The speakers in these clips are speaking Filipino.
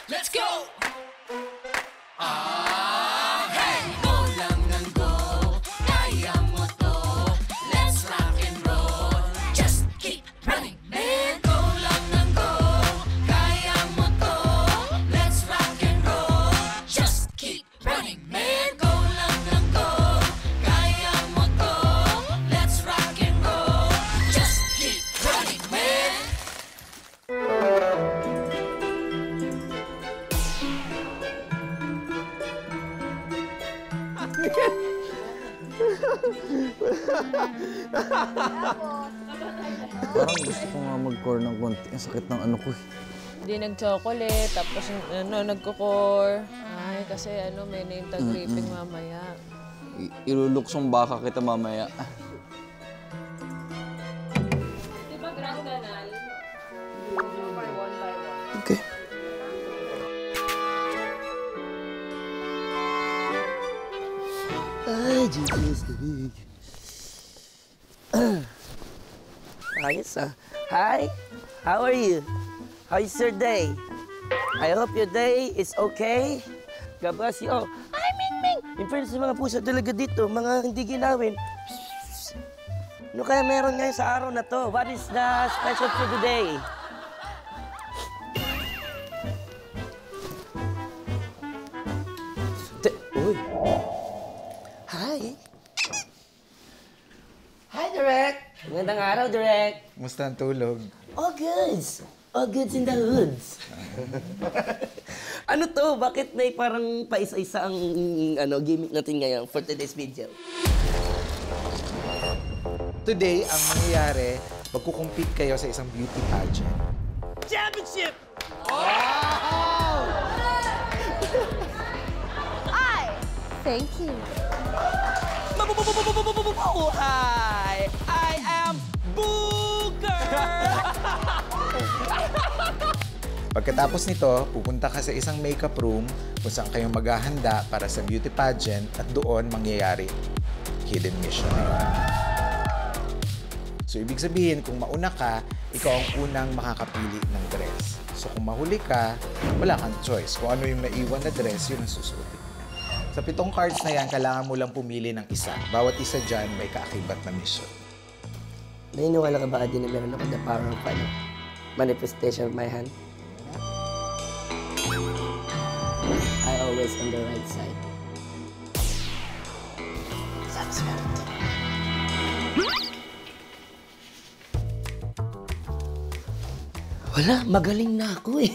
Let's go! Hey! Go lang ng go, kaya mo to. Let's rock and roll. Just keep running, man. Go lang ng go, kaya mo to. Let's rock and roll. Just keep running, man. Go lang ng go, kaya mo to. Let's rock and roll. Just keep running, man. Parang gusto ko nga mag-core ng konti. Ang sakit ng ano ko eh. Hindi nag-chocolate, tapos nagko-core. Ay, kasi may name tag gripping mamaya. Iluluksong baka kita mamaya. Di ba Grand Canal? One by one. Okay. Ay, Jesus, big. Ayos ah. Hi, how are you? How's your day? I hope your day is okay. God bless you all. Ay, Ming! In fairness sa mga pusa talaga dito, mga hindi ginawin. Ano kaya meron ngayon sa araw na to? What is the special food today? Uy. Hi. Hi, Direk. Magandang araw, Direk. Kumusta ang tulog? All goods. All goods in the hoods. Ano to? Bakit may parang paisa-isa ang gimmick natin ngayon for today's video? Today, ang mangyayari, magkukumpete kayo sa isang beauty pageant. Championship! Thank you. Hi! I am Booker! Pagkatapos nito, pupunta ka sa isang makeup room kung saan kayo maghahanda para sa beauty pageant at doon mangyayari hidden mission na yun. So, ibig sabihin, kung mauna ka, ikaw ang unang makakapili ng dress. So, kung mahuli ka, wala kang choice. Kung ano yung naiwan na dress, yun ang susuotin. Sa 7 cards na yan, kailangan mo lang pumili ng isa. Bawat isa dyan, may kaakibat na mission. Naniniwala ka ba din na meron ako the power of manifestation of my hand? I always on the right side. Subscribe. Wala, magaling na ako eh.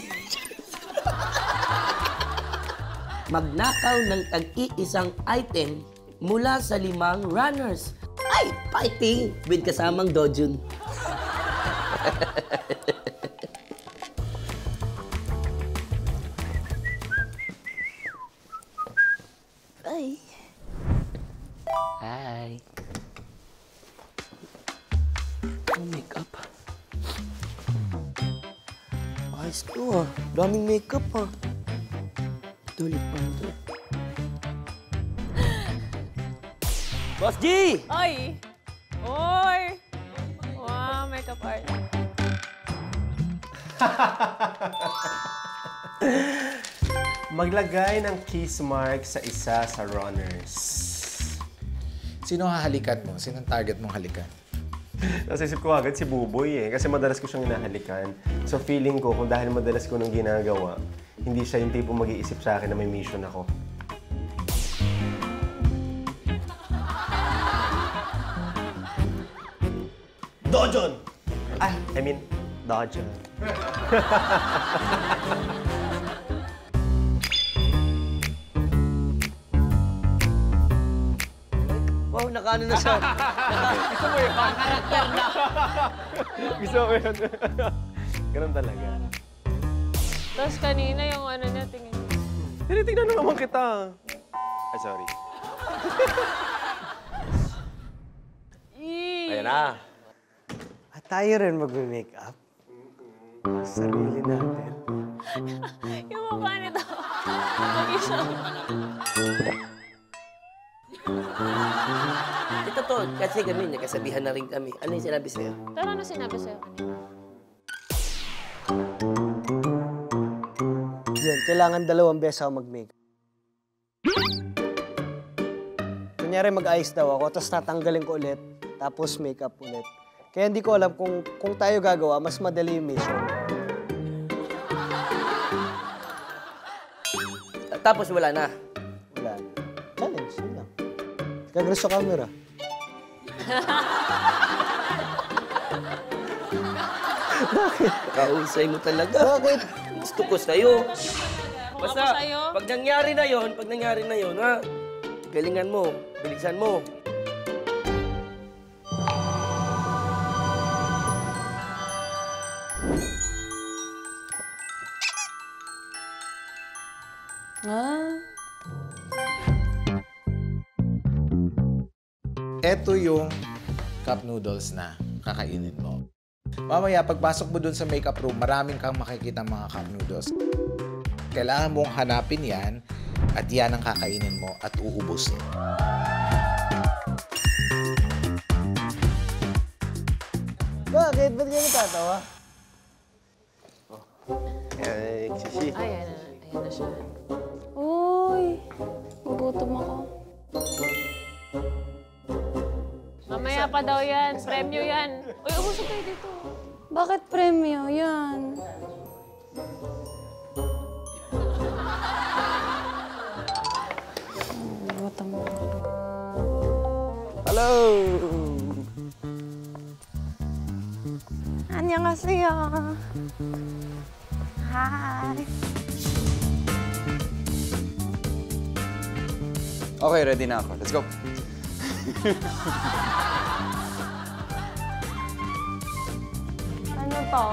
Magnakaw ng tag-iisang item mula sa 5 runners. Ay, fighting with kasamang Dojun. Ay. Hi. Oh, makeup. Ayos to ah. Daming makeup ah. Tulit pa ito. Boss G! Oy! Oy! Wow, makeup art. Maglagay ng kiss mark sa isa sa runners. Sino hahalikan mo? Sino ang target mong halikan? Nasisip ko agad si Buboy eh, kasi madalas ko siyang hinahalikan. So feeling ko, kung dahil madalas ko nung ginagawa, hindi siya yung tipo mag-iisip sa akin na may mission ako. Dojon! I mean, Dojon. Wow, nakaano na siya. Gusto mo yun? Karakter na! Gusto mo yun? Ganun talaga. Tapos kanina yung niya, tingin. Tinitignan na naman kita. Ay, sorry. Ayan na. At tayo rin mag-makeup. Sarili natin. Yung mukha nito. Mag-isa. Ito to, kasi kami, nagkasabihan na rin kami. Ano yung sinabi sa'yo? Pero ano sinabi sa'yo kanina? yan. Kailangan 2 beses ako mag-makeup. Kunyari mag-ayos daw ako, tapos tatanggalin ko ulit, tapos makeup ulit. Kaya hindi ko alam kung tayo gagawa, mas madali yung mission. Tapos wala na. Wala na. Challenge, yun lang. Kagres sa camera. Kausay mo talaga. Bakit? Gusto ko sa'yo. Kung ako sa'yo, pag nangyari na yun, ha? Galingan mo, bilisan mo. Ito yung cup noodles na kakainin mo. Mamaya, pagpasok mo dun sa makeup room, maraming kang makikita mga cup noodles. Kailangan mong hanapin yan at yan ang kakainin mo at uubusin. Bakit? Ba't kayo natatawa? Ay, sisi. ayan na siya. Uy, gugutom ako. Mamaya pa daw yan. Premyo yan. Uy, umusok kayo dito. Bakit premyo? Yan. Gugutom ako. Hello! 안녕하세요. Hi. Okay, ready na ako. Let's go. Ano to?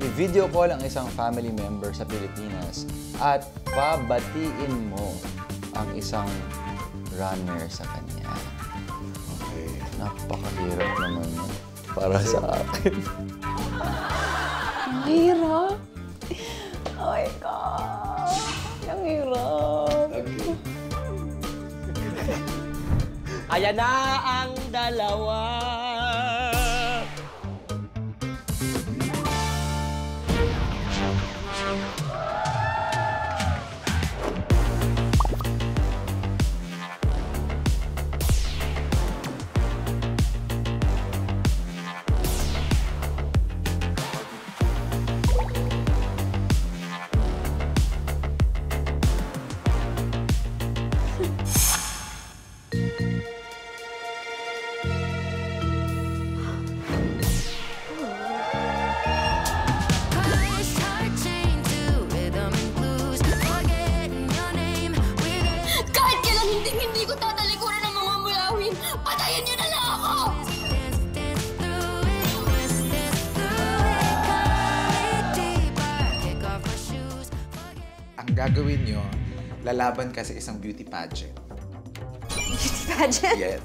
I-video call ang isang family member sa Pilipinas at pabatiin mo ang isang runner sa kanya. Okay. Napakahirap naman yun para sa akin. Ang hirap. Oh my God. Ang hirap. Ayan na ang dalawa. Hearts are chained to rhythm and blues. Forgetting your name. Kahit kailan hindi ko tatalikuran ng mga mulawin. Patayin niyo na lang ako! Dance, dance through it. Dance, dance through it. Come deeper. Kick off my shoes. Ang gagawin nyo, lalaban ka sa isang beauty pageant. Beauty pageant? Yes.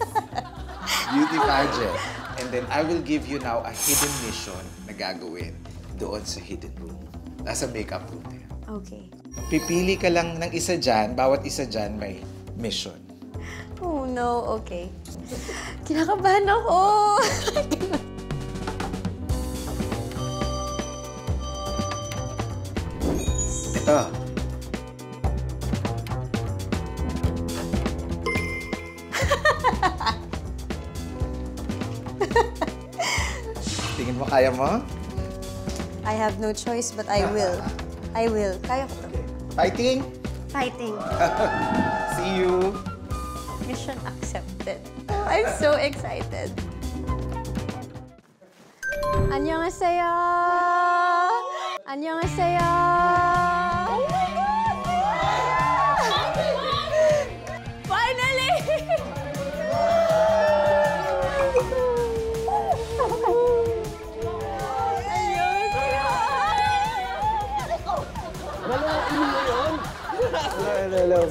Beauty pageant. And then I will give you now a hidden mission na gagawin doon sa hidden room. Nasa makeup room na yan. Okay. Pipili ka lang ng isa dyan, bawat isa dyan may mission. Oh no, okay. Kinakabahan ako. Ito. Tingin mo, kaya mo? I have no choice but I will. I will. Kaya ko. Fighting! Fighting. See you! Mission accepted. Oh, I'm so excited. 안녕하세요. 안녕하세요. Oh my God! Finally! Hello.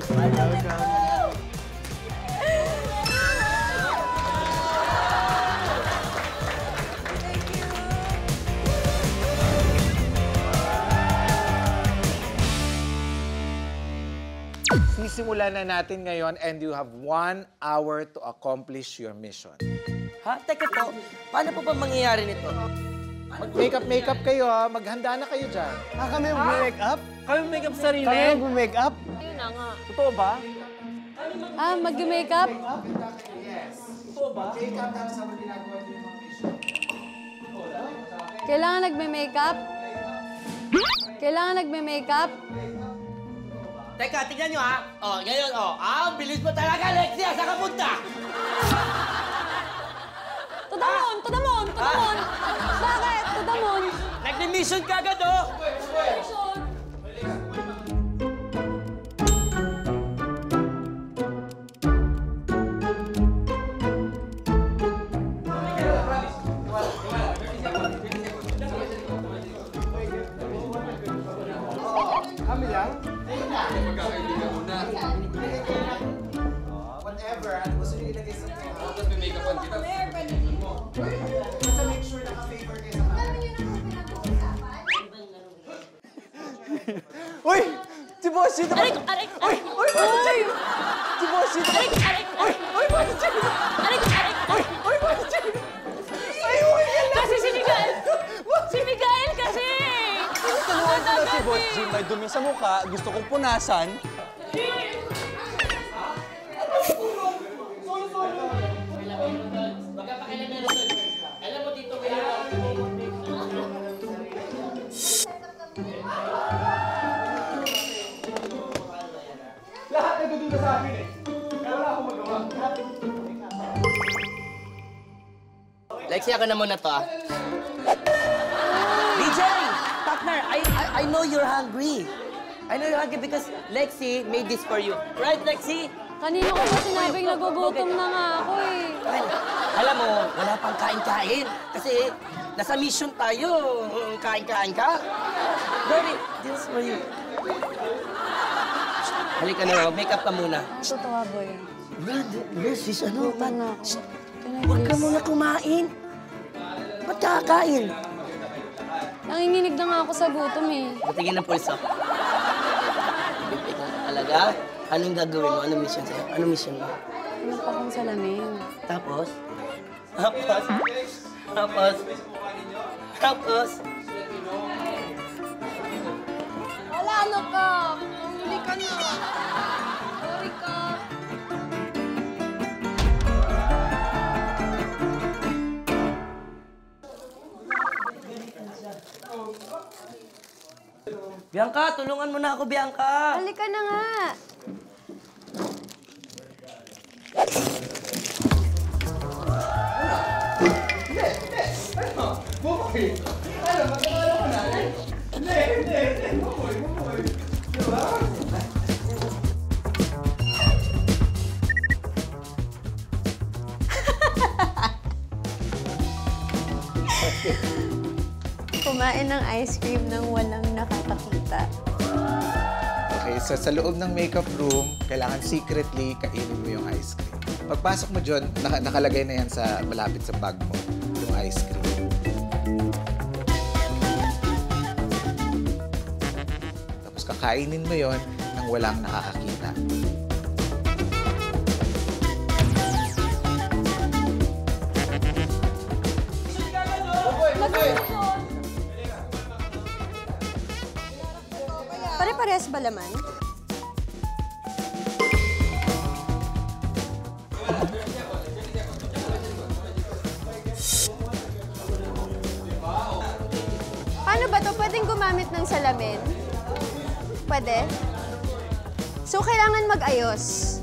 Sisimulan na natin ngayon and you have 1 hour to accomplish your mission. Ha? Teka po, paano po ba mangyayari nito? Mag-makeup kayo ha. Maghanda na kayo dyan. Kami mag-make up? Kami make up sarili. Kami mag-make up? Yun na nga. Totoo ba? Mag-makeup? Kailangan nagme-makeup? Kailangan nagme-makeup? Teka, tignan nyo ha. Oh, ngayon, oh. Bilis mo talaga, Lexia. Saan ka punta? Tudamon! Tudamon! Tudamon! Bakit? Tudamon! Nag-mission ka agad, oh. Kami lang? Whatever, ano gusto nyo ilagay sa tapos may make-upan kita. Basta make sure naka-favor kayo sa Uy! Si Bossy! Aray! Aray! Uy! Uy! Bossy! Si Bossy! Aray! Aray! Uy! Uy! Bossy! Aray! Aray! Uy! Uy! Bossy! Ay! Uy! Kasi si Miguel! Si Miguel kasi! Tulungan ko na si Bossy. May dumi sa mukha. Gusto kong punasan. lahat nagdududa sa akin eh. Kaya wala akong magawa. Lexi, ako na muna to, ah. DJ! Partner, I know you're hungry. I know you're hungry because Lexi made this for you. Right, Lexi? Kanina ko ba sinabing nagugutom na nga ako eh. Alam mo, wala pang kain-kain. Kasi nasa mission tayo. Kain-kain ka. Baby, this is for you. Halika na, make-up ka muna. Totoo, boy. Sis, ano? Ano? Huwag ka muna kumain. Ba't kakain? Nanginginig na nga ako sa gutom eh. Patingin ng pulso. Talaga? Anong gagawin mo? Anong mission sa'yo? Anong mission mo? Ano pa kong salamin? Tapos? Tapos? Tapos? Tapos? Wala, ano ka? Huli ka na. Sorry ka. Bianca, tulungan mo na ako, Bianca. Halika na nga. Kumain ng ice cream nang walang nakakakita. Okay, so sa loob ng makeup room, kailangan secretly kainin mo yung ice cream. Pagpasok mo dyan, nakalagay na yan sa malapit sa bag mo, yung ice cream. Tapos kakainin mo yon nang walang nakakakita. Pare-parehas ba laman? Paano ba to? Pwedeng gumamit ng salamin? Pwede? So, kailangan mag-ayos.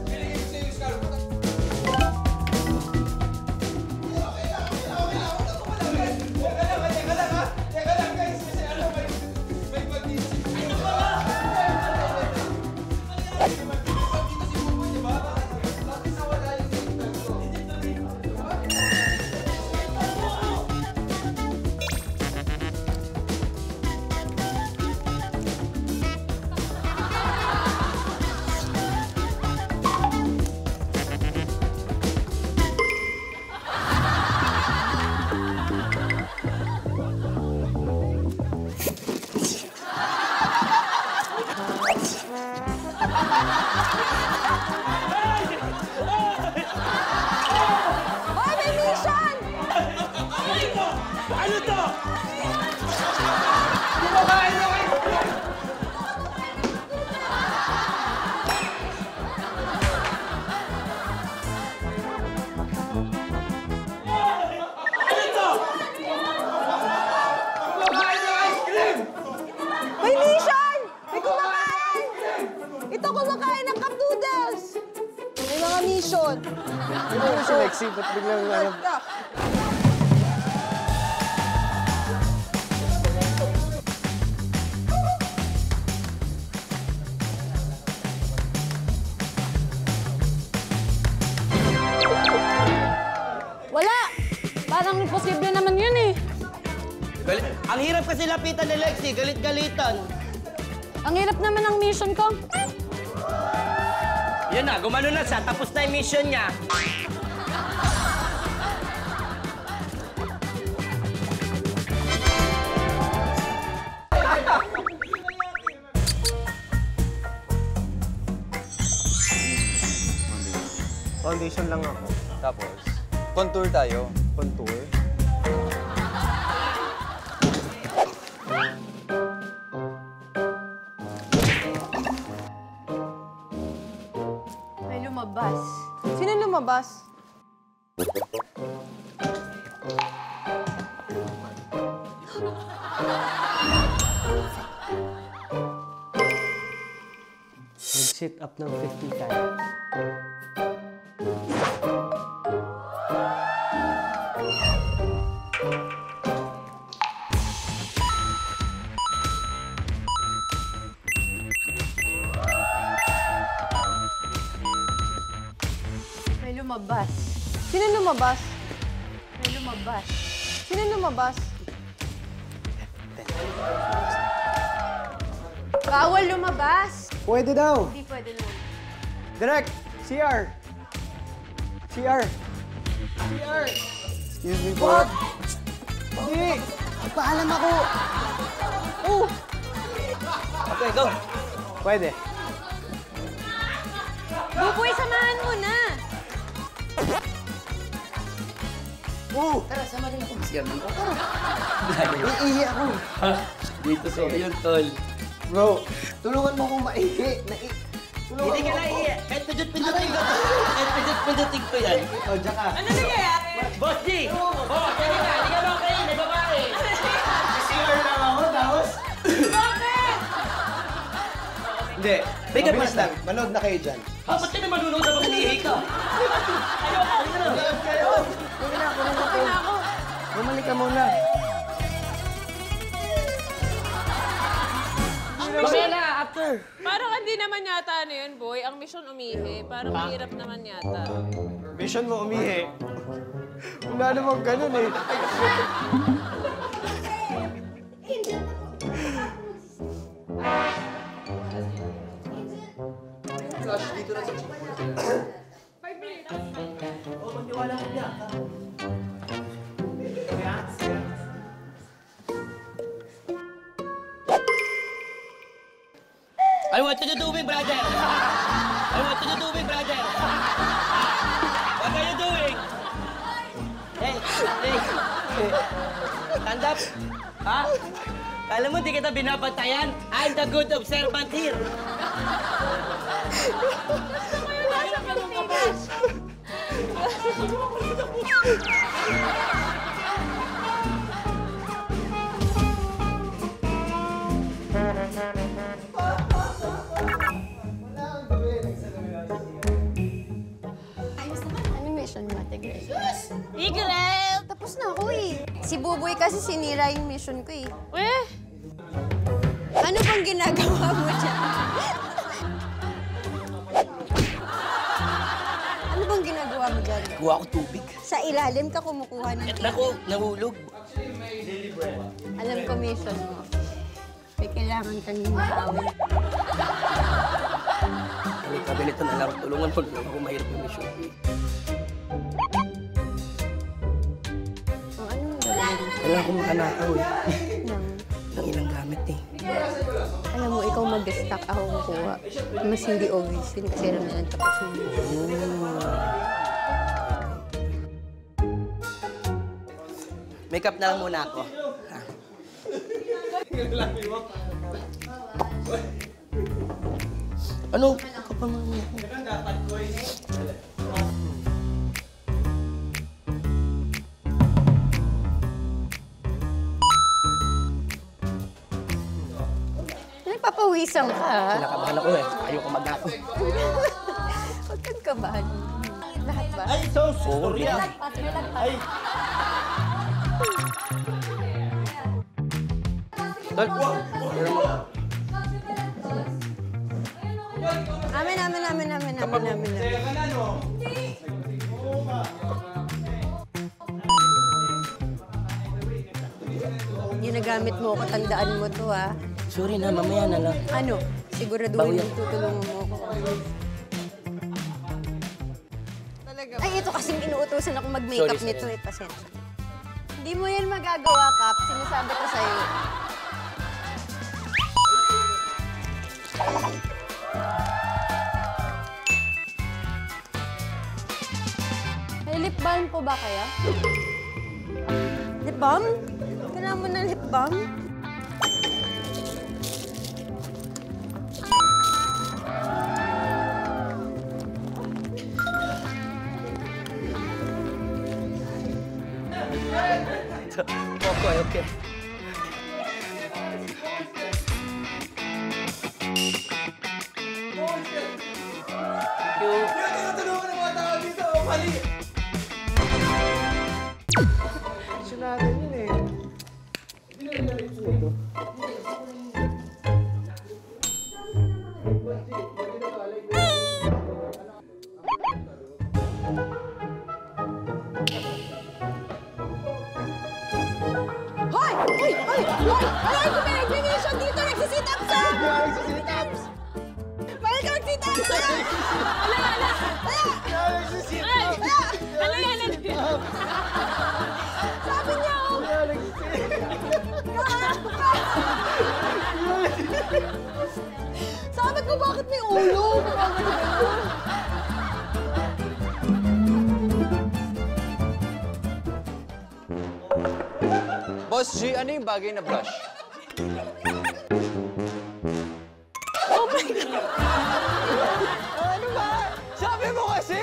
Ano to? Kumakain na kayo! Ano to? Kumakain ng ice cream! May mission! May kumakain! Ito kumakain ng cup noodles! May mga mission. Hindi mo si Lexi, ba't biglang ano? Wala! Parang imposible naman yun eh. Ang hirap kasi lapitan ni Lexi, galit-galitan. Ang hirap naman ng mission ko. Yan na, gumano na siya, tapos na yung mission niya. Foundation lang ako. Tapos, contour tayo. Contour. May lumabas. Sino lumabas? Mag-sit up ng 50 times. May lumabas. Sino lumabas? May lumabas. Sino lumabas? Bawal lumabas. Pwede daw. Hindi pwede lumabas. Direct, CR. CR. CR. Excuse me po. Hindi. Nagpaalam ako. Oh. Okay, go. Pwede. Buboy, samahan mo na. Oh. Tara, sama rin ako. Siya mo. Iihi ako. Dito sa yun, tol. Bro, tulungan mo akong maihi. Hindi ka naiiya. Kahit pindot-pindutin ko. Kahit pindot-pindutin ko yan. Oh, diyan ka. Ano nangyayari? Boss G! Oh, pwede ka. Hindi ka ba kayo? May babae. CR lang ako, tapos... Bakit? Hindi. Bigyan Mabilis pa. lang. Manood na kayo dyan. Ha, ba't ka na manunod habang umiihi ka? Manood kayo. Okay na ako. Bumalik ka muna. Mamaya na, after. Parang hindi naman yata ano yun, boy. Ang mission umihi. Parang mahirap naman yata. Mission mo umihi. Wala namang ganun eh. I want you to do it, brother. I want you to do it, brother. What are you doing? Hey, hey. Stand up. Ha? Alam mo, di kita binabantayan. I'm the good observant here. Nasa Pilipinas. Ano mission mo, Ate Grace? Igrel! Tapos na ako eh. Si Buboy kasi sinira yung mission ko eh. Eh? Ano bang ginagawa mo dyan? Ano bang ginagawa mo dyan? Kuha ko tubig. Sa ilalim ka kumukuha ng Naku, nahulog. Alam ko mission mo. May kailangan kang ginagawin. Halika, ganito na lang. Tulungan mo lang ako mahirap yung mission. O, anong gagawin mo? Kailangan ko makanakaw eh. Nang, Ng ilang gamit eh. alam mo, ikaw mag-stack ako kukuha. Mas hindi obvious yun kasi alam na tapos yun. Makeup na lang muna ako. Ano? Kapag Nagpapawisan ka. Kinakabahan ako eh. Ayoko mag-ako. Huwag kang kabahan. Lahat ba? Oo, yan. Ay. Tol, Amin. Ginagamit mo ko, tandaan mo to ha. sorry na, mamaya na lang. Ano? Siguraduhin mo tutulungan mo ako. Ay, ito kasing inuutosan ako mag-makeup nito eh. Pasensya. Hindi mo yan magagawa, Kap. Sinasabi ko sa'yo. May lip balm po ba kaya? Lip balm? Kailangan mo ng lip balm? Okay. Ay, kumilig-mission dito! Nagsisit-up siya! Nagsisit-ups! Balik ka nagsit-up siya! Sabi niya, oh! Sabi ko, bakit may ulo? Boss G, ano yung bagay na brush? Oh my God! Ano ba? Sabi mo kasi!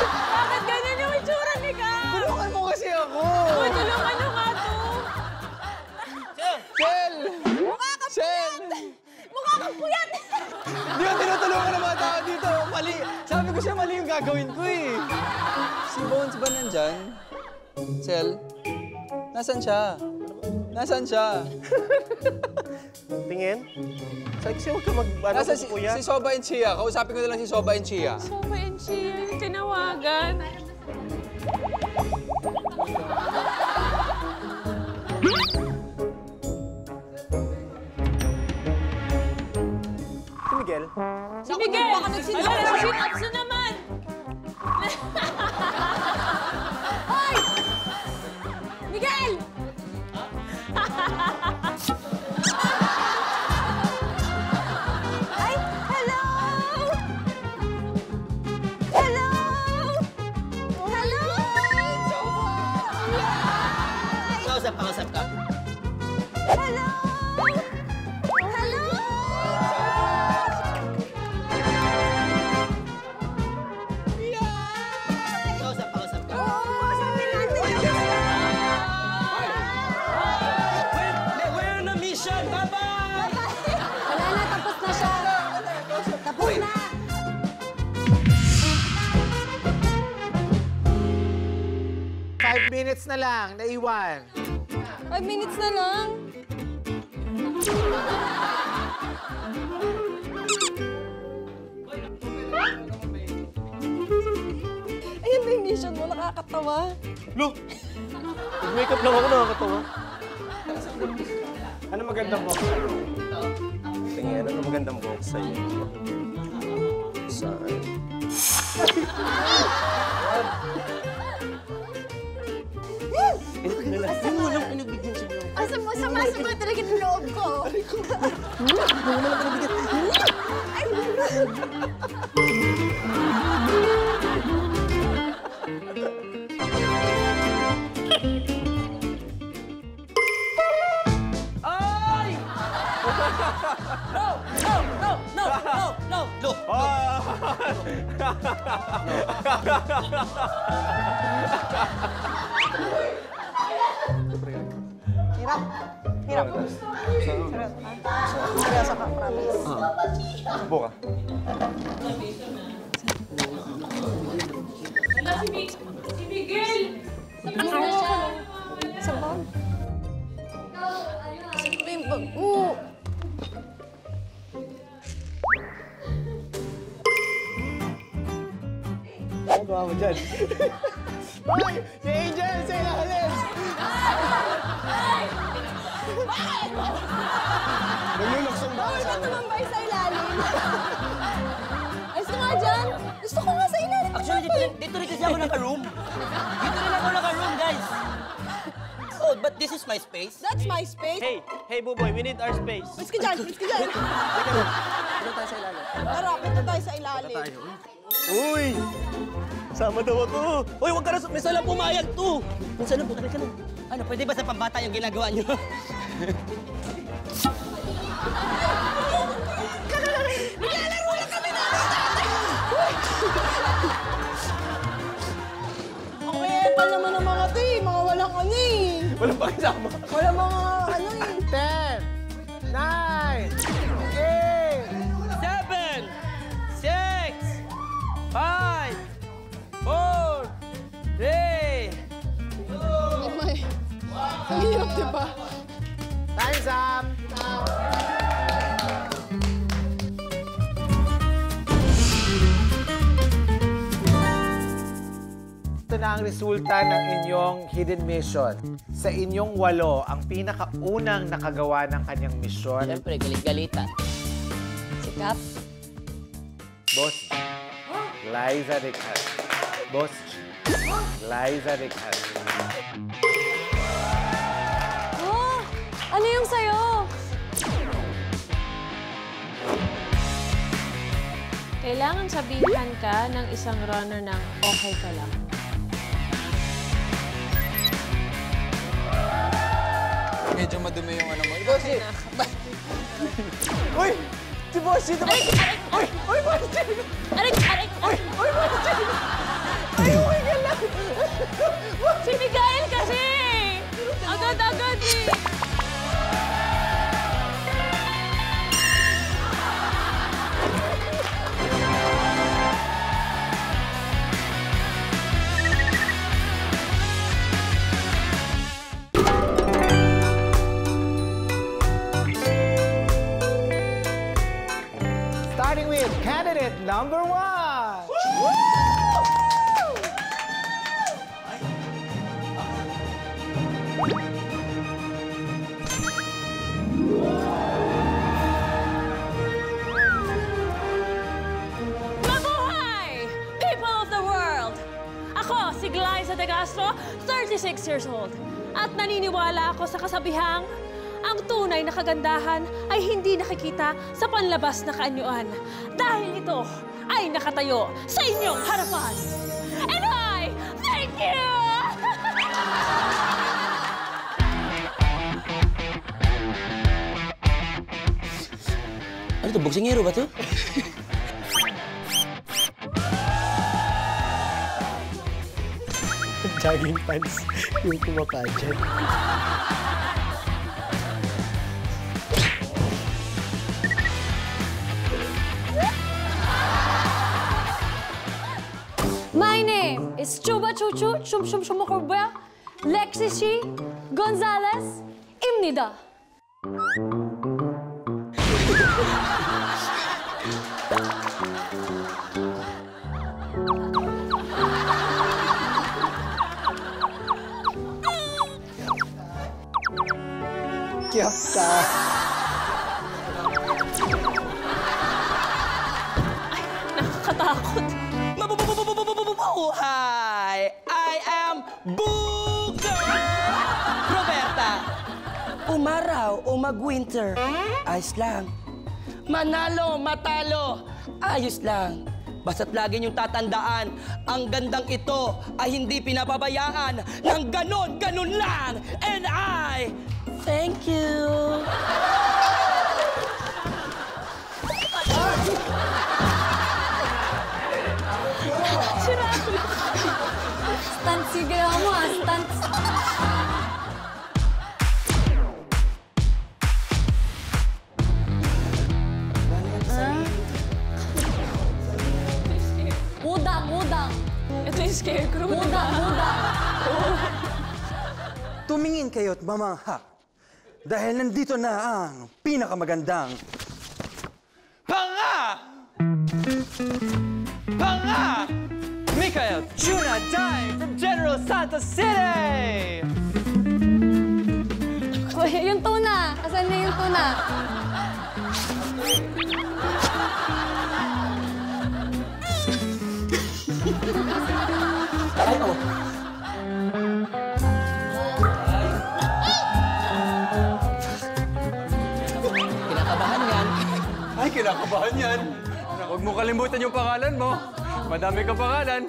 Bakit ganyan yung itsura ni Ka? Tulungan mo kasi ako! Tulungan nyo nga to! Shell! Mukha ka puyat! Mukha ka puyat! Hindi ko tinutulungan ng mga tao dito. Mali. Sabi ko siya, mali yung gagawin ko eh. Si Bones ba nandyan? Sel? Nasaan siya? Nasaan siya? Tingin? Sexy, huwag ka mag-ano Nasaan ko, kuya. si Soba and Chia? Kausapin ko na lang si Soba and Chia. Soba and Chia, yung tinawagan. Si Miguel? Si Miguel! Baka nagsit-ups na naman! Hoy! Miguel! Ay! Hello! Hello! Hello! Kausap ka. Hello! Hello! Kausap ka. Oo, sabi natin yung We're on a mission! Bye-bye! Wala na, tapos na siya. Tapos na. Five minutes na lang, naiwan. 5 minutes na lang. Ayan ba yung mission mo? Nakakatawa. Look! Mag-makeup lang ako, nakakatawa. Ano magandang box sa'yo? Tingin, ano magandang box sa'yo? Saan? Walang pinagbigyan siguro. Asa mo, sama talaga ng loob ko. Hirap. Hirap. Seryoso ka, promise. Subo ka. Si Miguel! Sa bag. Siyempre yung bag mo. Ano gawa mo dyan? Hoy! Si Angel! Si ilalim! Naluluksong ba ako sa amin? Tumambay sa ilalim. Ayos ka nga dyan. Gusto ko nga sa ilalim. Actually, dito rin kasi ako naka-room. Dito rin ako naka-room, guys. Oh, but this is my space. That's my space. Hey, Buboy, we need our space. Mas ka dyan, mas ka dyan. Dito tayo sa ilalim. Tara, punta tayo sa ilalim. Uy! Sama daw ako. Uy, huwag ka na, may salang pumayag to. Kung saan po, ka na. Ano, pwede ba sa pambata yung ginagawa niyo? Naglalaro lang kami na! Ang kayepal naman ng mga to eh. Mga walang ano eh. Walang pakisama. Walang mga ano eh. 10, 9, 8, 7, 6, 5, 4, 3. Ang hirap, diba? time's up! Ito na ang resulta ng inyong hidden mission. Sa inyong 8, ang pinakaunang nakagawa ng kanyang mission, Siyempre, galit-galitan. Si Cap. Boss Liza Rical. Boss Liza Rical. Oh, ano yung sayo? Kailangan sabihan ka ng isang runner ng okay ka lang. Medyo madumi yung ano mo. Bossy! Uy! Si Bossy! Aray! Aray! Uy! Bossy! Aray! Aray! Uy! Bossy! Ay, uwi ka lang! Si Miguel kasi! Agad-agad eh! Starting with candidate number 1. Mabuhay! People of the world! Ako, si Glyza De Castro, 36 years old. At naniniwala ako sa kasabihang, ang tunay na kagandahan ay hindi nakikita sa panlabas na kaanyuan. Dahil ito ay nakatayo sa inyong harapan. And I thank you! Ano to, boksingero ba to? Jogging pants yung kumakadyan. My name is Chuba Chuchu Chum Chum Chumukurba Lexishi Gonzalez Imnida. Kyapta! Nakakatakot. Mabububububububuhay! I am Booker! Roberta! Umaraw o mag-winter, ayos lang. Manalo, matalo, ayos lang. Basta't lagi niyong tatandaan, ang gandang ito ay hindi pinapabayaan ng ganon lang. And I thank you. stunts yung ginawa mo, stunts. Udang. Ito yung scarecrow. Udang. Tumingin kayo't mamangha. Dahil nandito na ang pinakamagandang Panga! Mikael Tuna Dime from General Santos City! Yung tuna. Asan na yung tuna? Ay, oh. Kinakabahan yan. Ay, kinakabahan yan. Huwag mo kalimutan yung pangalan mo. Madami kang pangalan.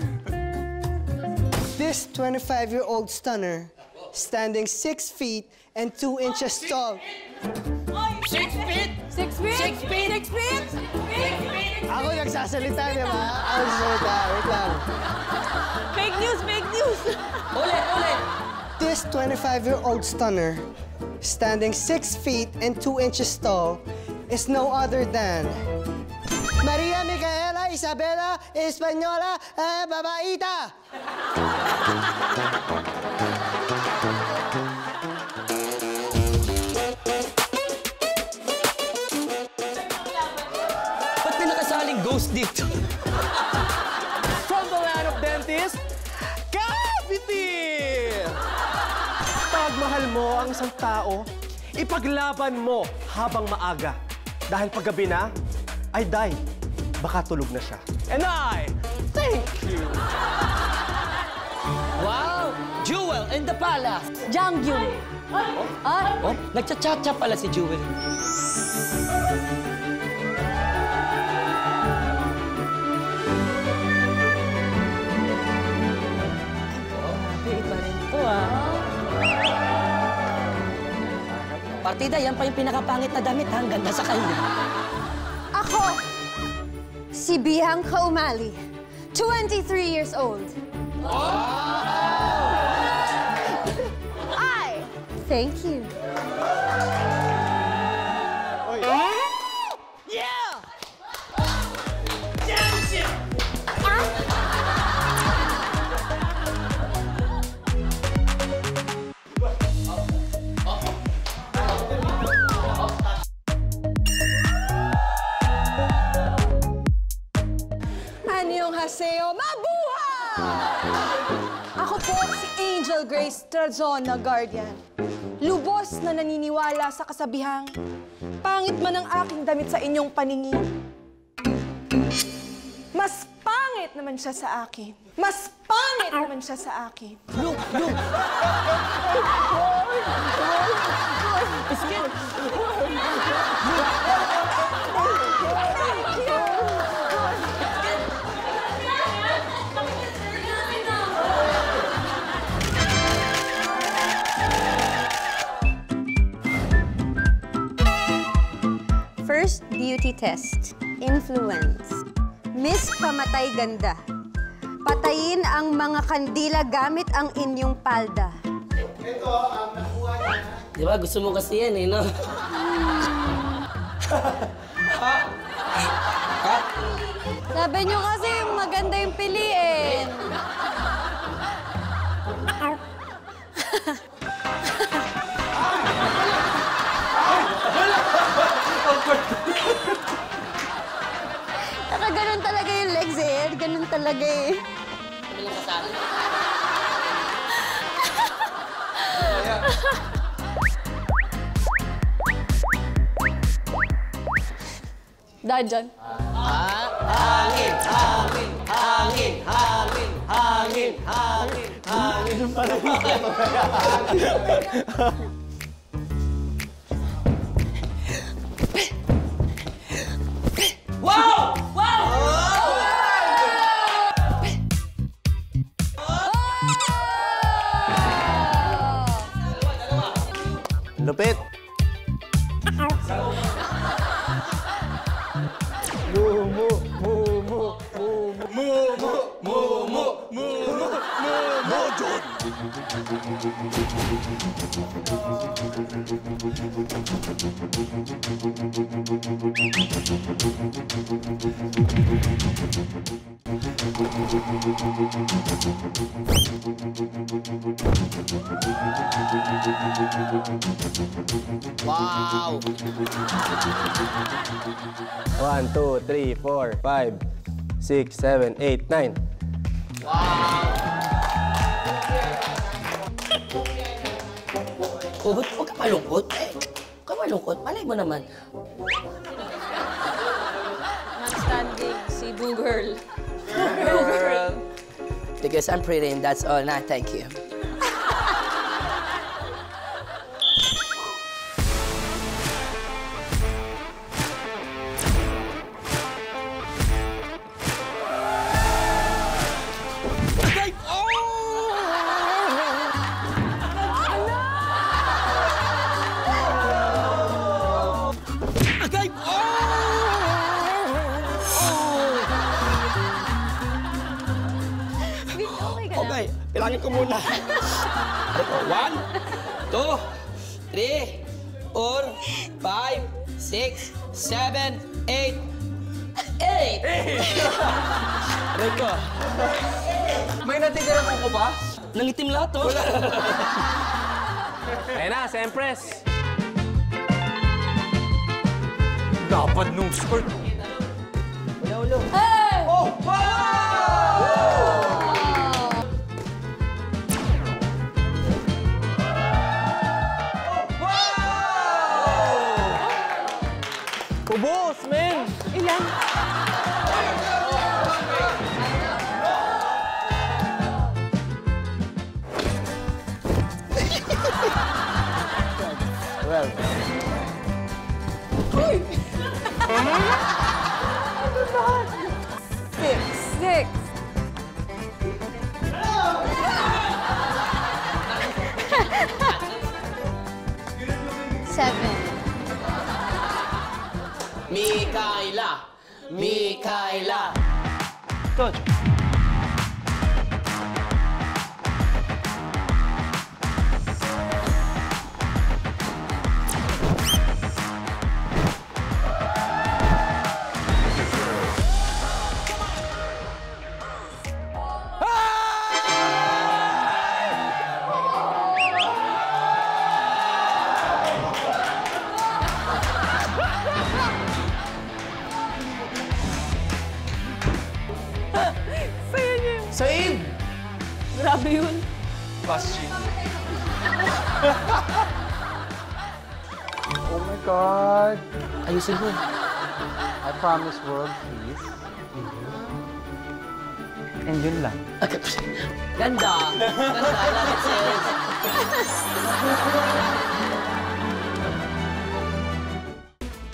This 25-year-old stunner, standing 6 feet and 2 inches tall. 6 feet? 6 feet? 6 feet? 6 feet? Ako nagsasalita, di ba? Ako nagsasalita. Wait lang. Fake news! Ulit! This 25-year-old stunner, standing 6 feet and 2 inches tall, is no other than Maria Micaela Isabela Española Babaita! Ba't may nakasaling ghost dito? From the land of dentists, Cavite! Pag mahal mo ang isang tao, ipaglaban mo habang maaga. Dahil paggabi na, ay die, baka tulog na siya. And I thank you! Wow! Jewel and the Palace! Jangyun. Oh, nagcha-cha-cha pala si Jewel. Iba rin to, ah. Partida, yan pa yung pinakapangit na damit hanggang nasa kanya. Ako, si Bihang Kaumali, 23 years old. I thank you. Annyeonghaseyo, mabuhay! Ako po si Angel Grace Trazona Guardian. Lubos na naniniwala sa kasabihang, pangit man ang aking damit sa inyong paningin. Mas pangit naman siya sa akin. Mas pangit naman siya sa akin. Look! First beauty test, influence. Miss Pamatay Ganda. Patayin ang mga kandila gamit ang inyong palda. Ito ang nakuha niya. Di ba? Gusto mo kasi yan eh, no? Sabi niyo kasi maganda yung piliin. Saka ganun talaga yung legs eh. Ganun talaga eh. Dahil dyan. Lupit! Wow! 1, 2, 3, 4, 5, 6, 7, 8, 9. Oh, ba't huwag ka malungkot? Huwag ka malungkot. Malay mo naman. Not standing, si Boo Girl. Because I'm pretty and that's all. Nah, thank you. Okay, bilangin ko muna. 1, 2, 3, 4, 5, 6, 7, 8. 8! Rico. May natitirang ko ba? Nangitim lahat, oh. Ayan na, sa Empress. Dapat nung skirt. Ulo. Hey! Oh! Wow! Ubus, men! Ilan? Well, Six. Seven. Mikaela. Coach. Said! Grabe yun. Bastion. Oh my God! Ayusin mo. I promise world peace. And yun lang. Okay. Ganda. Ganda. I love it, sis.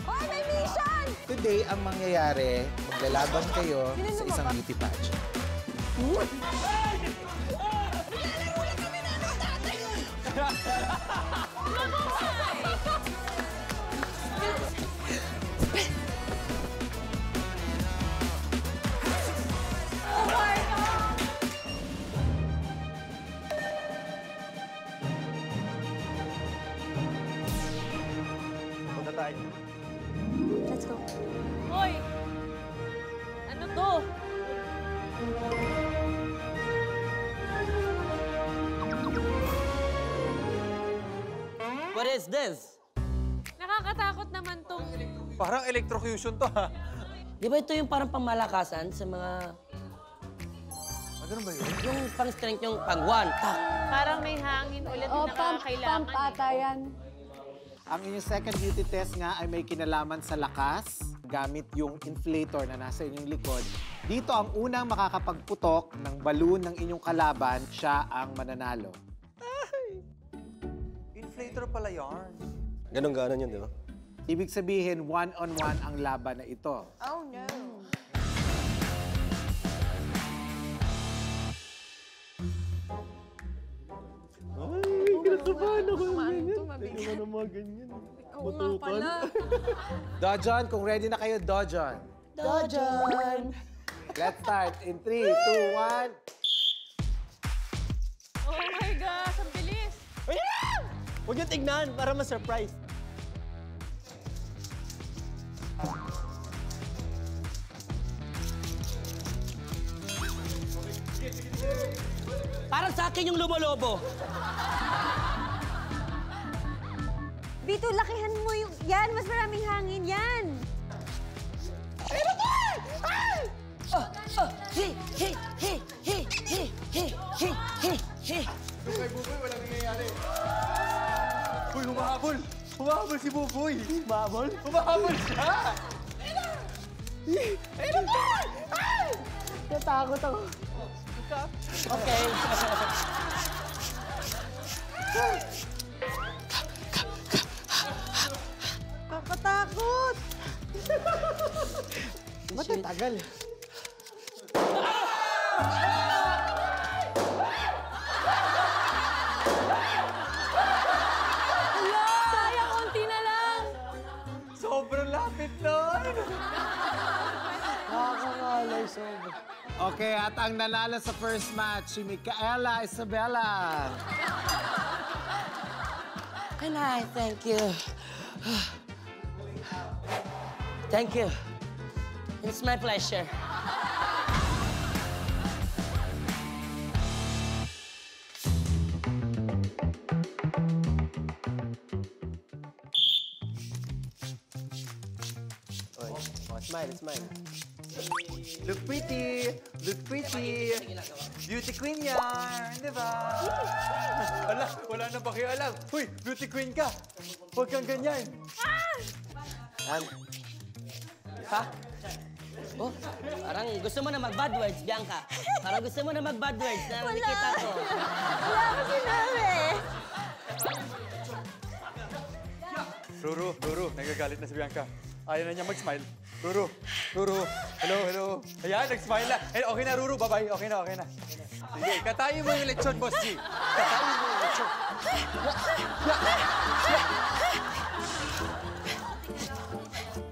Hoy, may mission! today, ang mangyayari, maglalaban kayo sa isang beauty pageant. Punta tayo. Let's go. Hoy! Ano to? What is this? Nakakatakot naman tong... Parang electrocution to, ha? Di ba ito yung parang pangmalakasan sa mga... Ganun ba yun? Yung pang-strength yung pag-one. Parang may hangin ulit na nakakailangan. Pump ata yan. Ang inyong second beauty test nga ay may kinalaman sa lakas gamit yung inflator na nasa inyong likod. Dito ang unang makakapagputok ng balloon ng inyong kalaban, siya ang mananalo. Inflator pala yarn. Ganon-ganon yun, di ba? Ibig sabihin, one-on-one ang laban na ito. Oh, no. Dojon, kung ready na kayo, Dojon. Dojon! Let's start in 3, 2, 1. Oh my God! Huwag niyo tignan para ma-surprise. Parang sa akin yung lumolobo. Vito, lakihan mo yung... Yan, mas maraming hangin yan. Hey! Kay Buboy, walang nangyayari. Uy, humahabol! Humahabol si Buboy! Babol? Humahabol siya! Natakot ako. Okay. Kakatakot. Ba't ang tagal? Sayang, konti na lang. Sobrang lapit nun! Nakakangalay sobra. Okay, at ang nanalo sa first match, si Micaela Isabela. And I thank you. Thank you. It's my pleasure. Smile, smile. Look pretty! Look pretty! Beauty queen yan! Di ba? Ala, wala na pakialam. Uy, beauty queen ka! Huwag kang ganyan! Ha? Oh, parang gusto mo na mag-bad words, Bianca. Parang gusto mo na mag-bad words na nakikita ko. Wala ko sinabi. Ruru, nagagalit na si Bianca. Ayaw na niya mag-smile. Ruru, hello. Ayan, nag-smile na. Eh, okay na, Ruru, bye-bye. Okay na. Sige, katayin mo yung lechon, Boss G. Katayin mo yung lechon.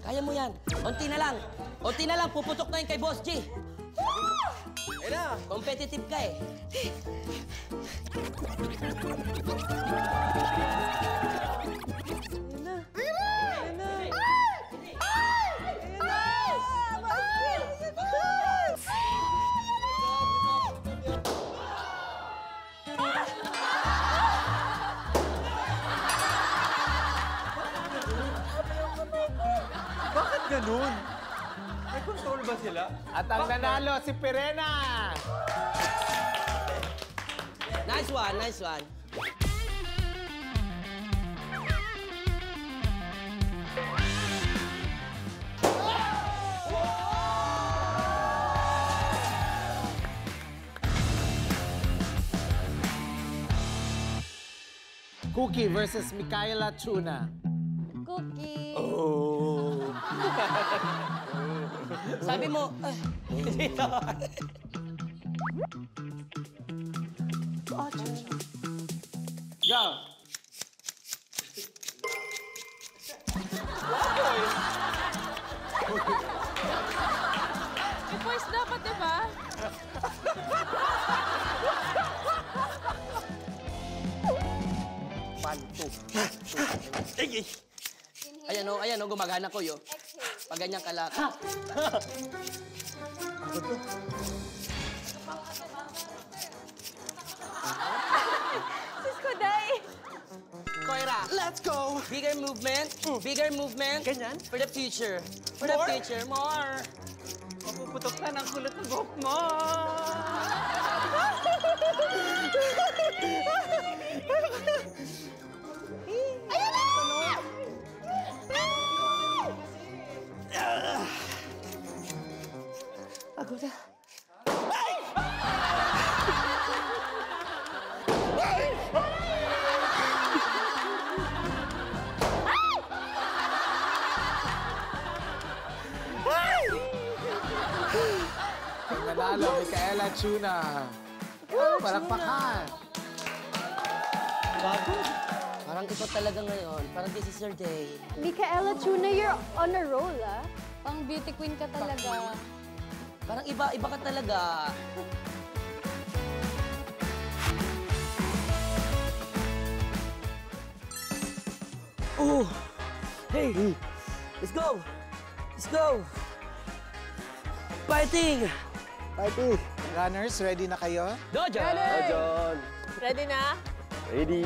Kaya mo yan. Unti na lang, puputok na yun kay Boss G. Ayun na. Competitive ka eh. Bakit ganun? May control ba sila? At ang nanalo si Pirena. Nice one. Cookie versus Micaela Tuna. Cookie. Sabi mo, dito. Go! May voice dapat, di ba? Ayan o, gumagana ko yo. Pag ganyan kalak. Sus ko, day. Koira, Let's go! bigger movement. Ganyan? For the future. More. Mapuputok na ng kulot ng buhok mo! Ayan na! Ako na. Ang nanalo, Micaela Tuna. Palakpakan. Parang ito talaga ngayon. Parang this is your day. Micaela Tuna, you're on a roll, ah. Pang beauty queen ka talaga. Parang iba ka talaga. Oh! Hey! Let's go! Let's go! Fighting! Fighting! Runners, ready na kayo? Dojon! Dojon! Ready na? Ready.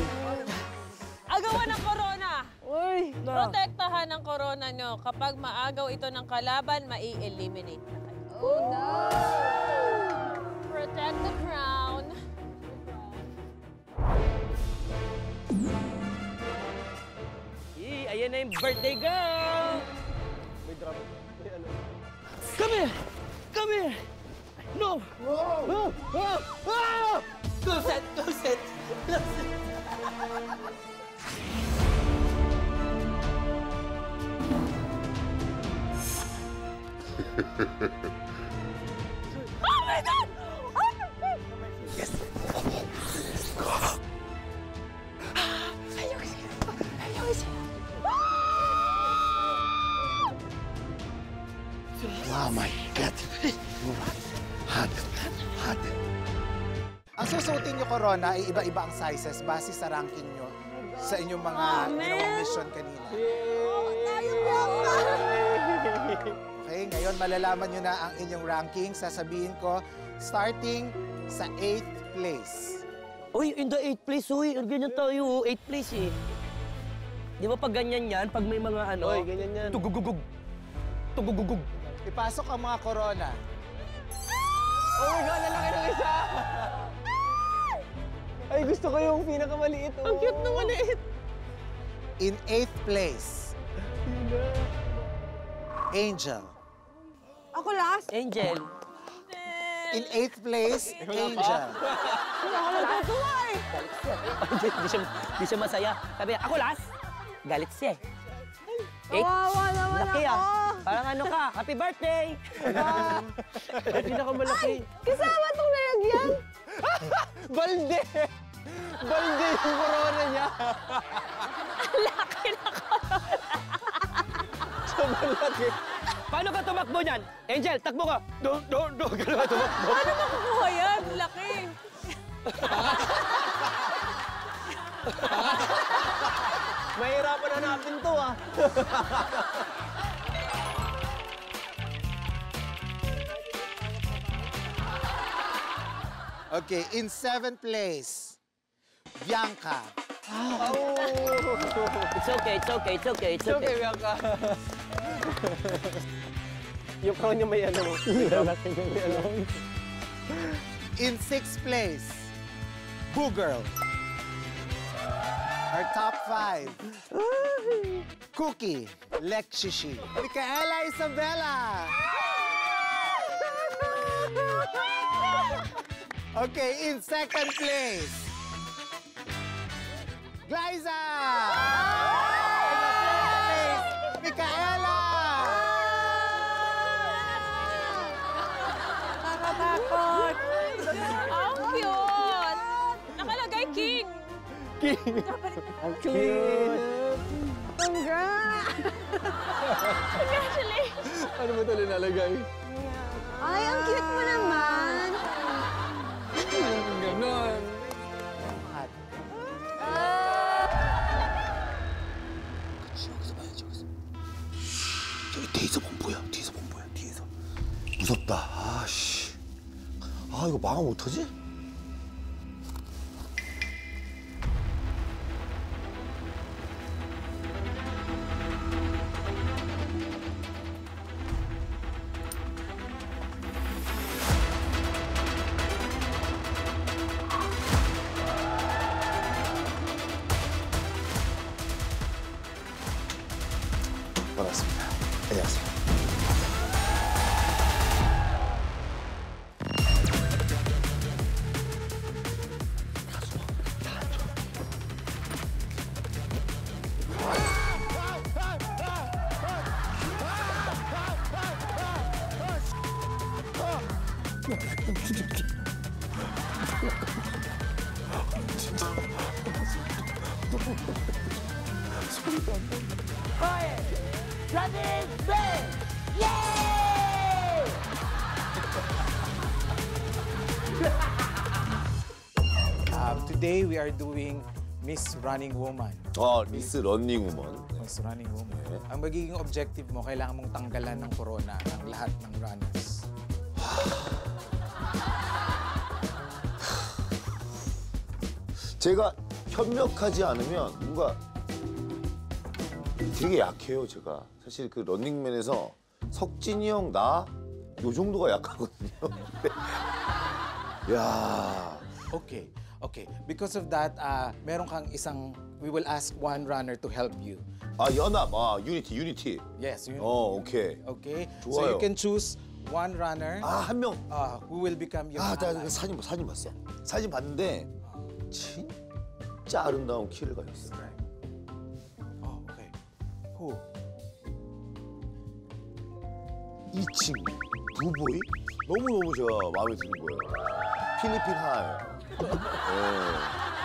Agawan ng corona! Uy! Protektahan ang corona nyo. Kapag maagaw ito ng kalaban, mai-eliminate na kayo. Oh, no! Protect the crown. Ayan na yung birthday girl! May drama. May ano. Come here! Come here! No! Wow! Close it! Close it! Close it! Oh my God! Yes! Ayoko siya! Ayoko siya! Oh my God! Hot! Hot! Ang susuotin nyo, Corona, ay iba-iba ang sizes base sa ranking nyo sa inyong mga ginawang mission kanina. Okay, ngayon malalaman nyo na ang inyong ranking. Sasabihin ko, starting sa 8th place. Uy, in the 8th place, uy. Ganyan tayo, 8th place eh. Di ba pag ganyan yan, pag may mga ano? Uy, ganyan yan. Tugugugug. Tugugugug. Ipasok ang mga Corona. Oh my God, lalaki ng isa! Ay, gusto ko yung pinakamaliit. Ang cute na maliit. In 8th place, Angel. Ako last? Angel. In 8th place, Angel. Di siya masaya. Sabi, ako last. Galit siya. Kawawa naman Laki ako. Parang ano ka, happy birthday! Ay, pinakamalaki. Kasama itong lalagyan. Balde! Balde yung corona niya. Laki na corona. Sobrang laki. Paano ka tumakbo niyan? Angel, takbo ka! Gano'n ka tumakbo. Paano makukuha yan? Laki. Mahirapan hanapin to, ah. Okay, in 7th place, Bianca. It's okay, it's okay, it's okay, it's okay. Bianca. Yung crown niya may ano. Lalaki niya may ano. In 6th place, Boo Girl. Our top 5, Cookie, Lexishi, Micaela Isabela. Okay, in 2nd place, Glyza. In the 3rd place, Micaela. Nakakatakot. Ang cute. Nakalagay King. King. Ang cute. Congrats! Congratulations. Ano mo ito linalagay? Ay, ang cute mo naman. Ganon. 저기 뒤에서 본 뭐야? 뒤에서 본 뭐야? 뒤에서. 무섭다. 아씨. 아 이거 망하면 어떡하지? 반갑습니다. 안녕하세요. Today we are doing Miss Running Woman. 미스 런닝우먼. Miss Running Woman. Ang magiging objective mo, kailangan mong tanggalan ng corona ang lahat ng runners. 제가 협력하지 않으면 뭔가 되게 약해요, 제가. 사실 그 런닝맨에서 석진이 형, 나, 요 정도가 약하거든요. 야. Okay. Because of that, meron kang we will ask one runner to help you. 연합. 유니티. Yes. 오케이. Okay. 좋아요. So you can choose one runner. 한 명. Who will become your 나 ally. 사진 봤어. 사진 봤는데 진짜 아름다운 키를 가지고 있어. Okay. Who? 이 친구, 부보이? 너무너무 제가 마음에 드는 거예요. 필리핀 하하예요.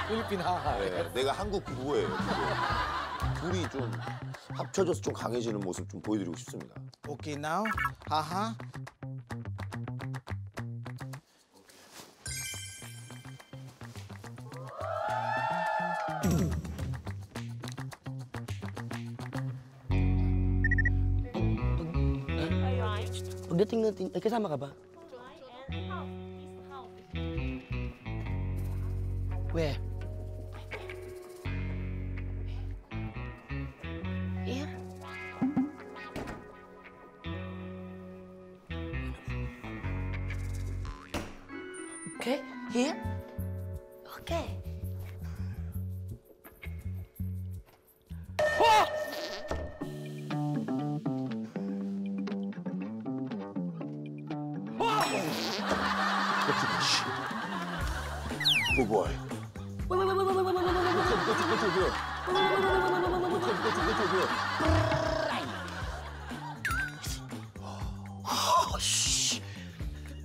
필리핀 하하. 네, 내가 한국 부부예요. 둘이 좀 합쳐져서 좀 강해지는 모습 좀 보여드리고 싶습니다. Okay, now, haha. Pagdating natin, ay kasama ka ba? Where? Here? Okay, here? Okay. 부보이.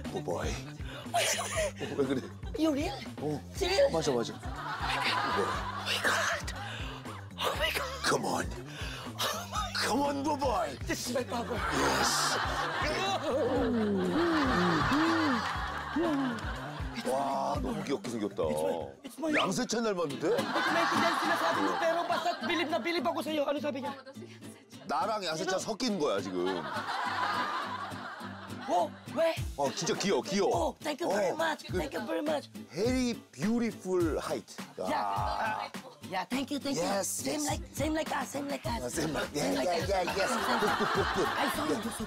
부보이. 왜 그래? You real? Serious? 맞아. Oh my God. Oh my God. Come on. Come on, 부보이. This is my power. Yes. 와, 너무 귀엽게 생겼다. 양세찬 닮았는데? Maintindihan sinasabi mo, pero basta bilib na bilib ako sa'yo. Ano sabi niya? 나랑 양세찬 섞인 거야, 지금. Oh, 왜? 진짜 귀여워. Oh, thank you very much. Thank you very much. Very beautiful height. Yeah, thank you. Yes, Same yes. like us. Same like, yes. I saw you do so.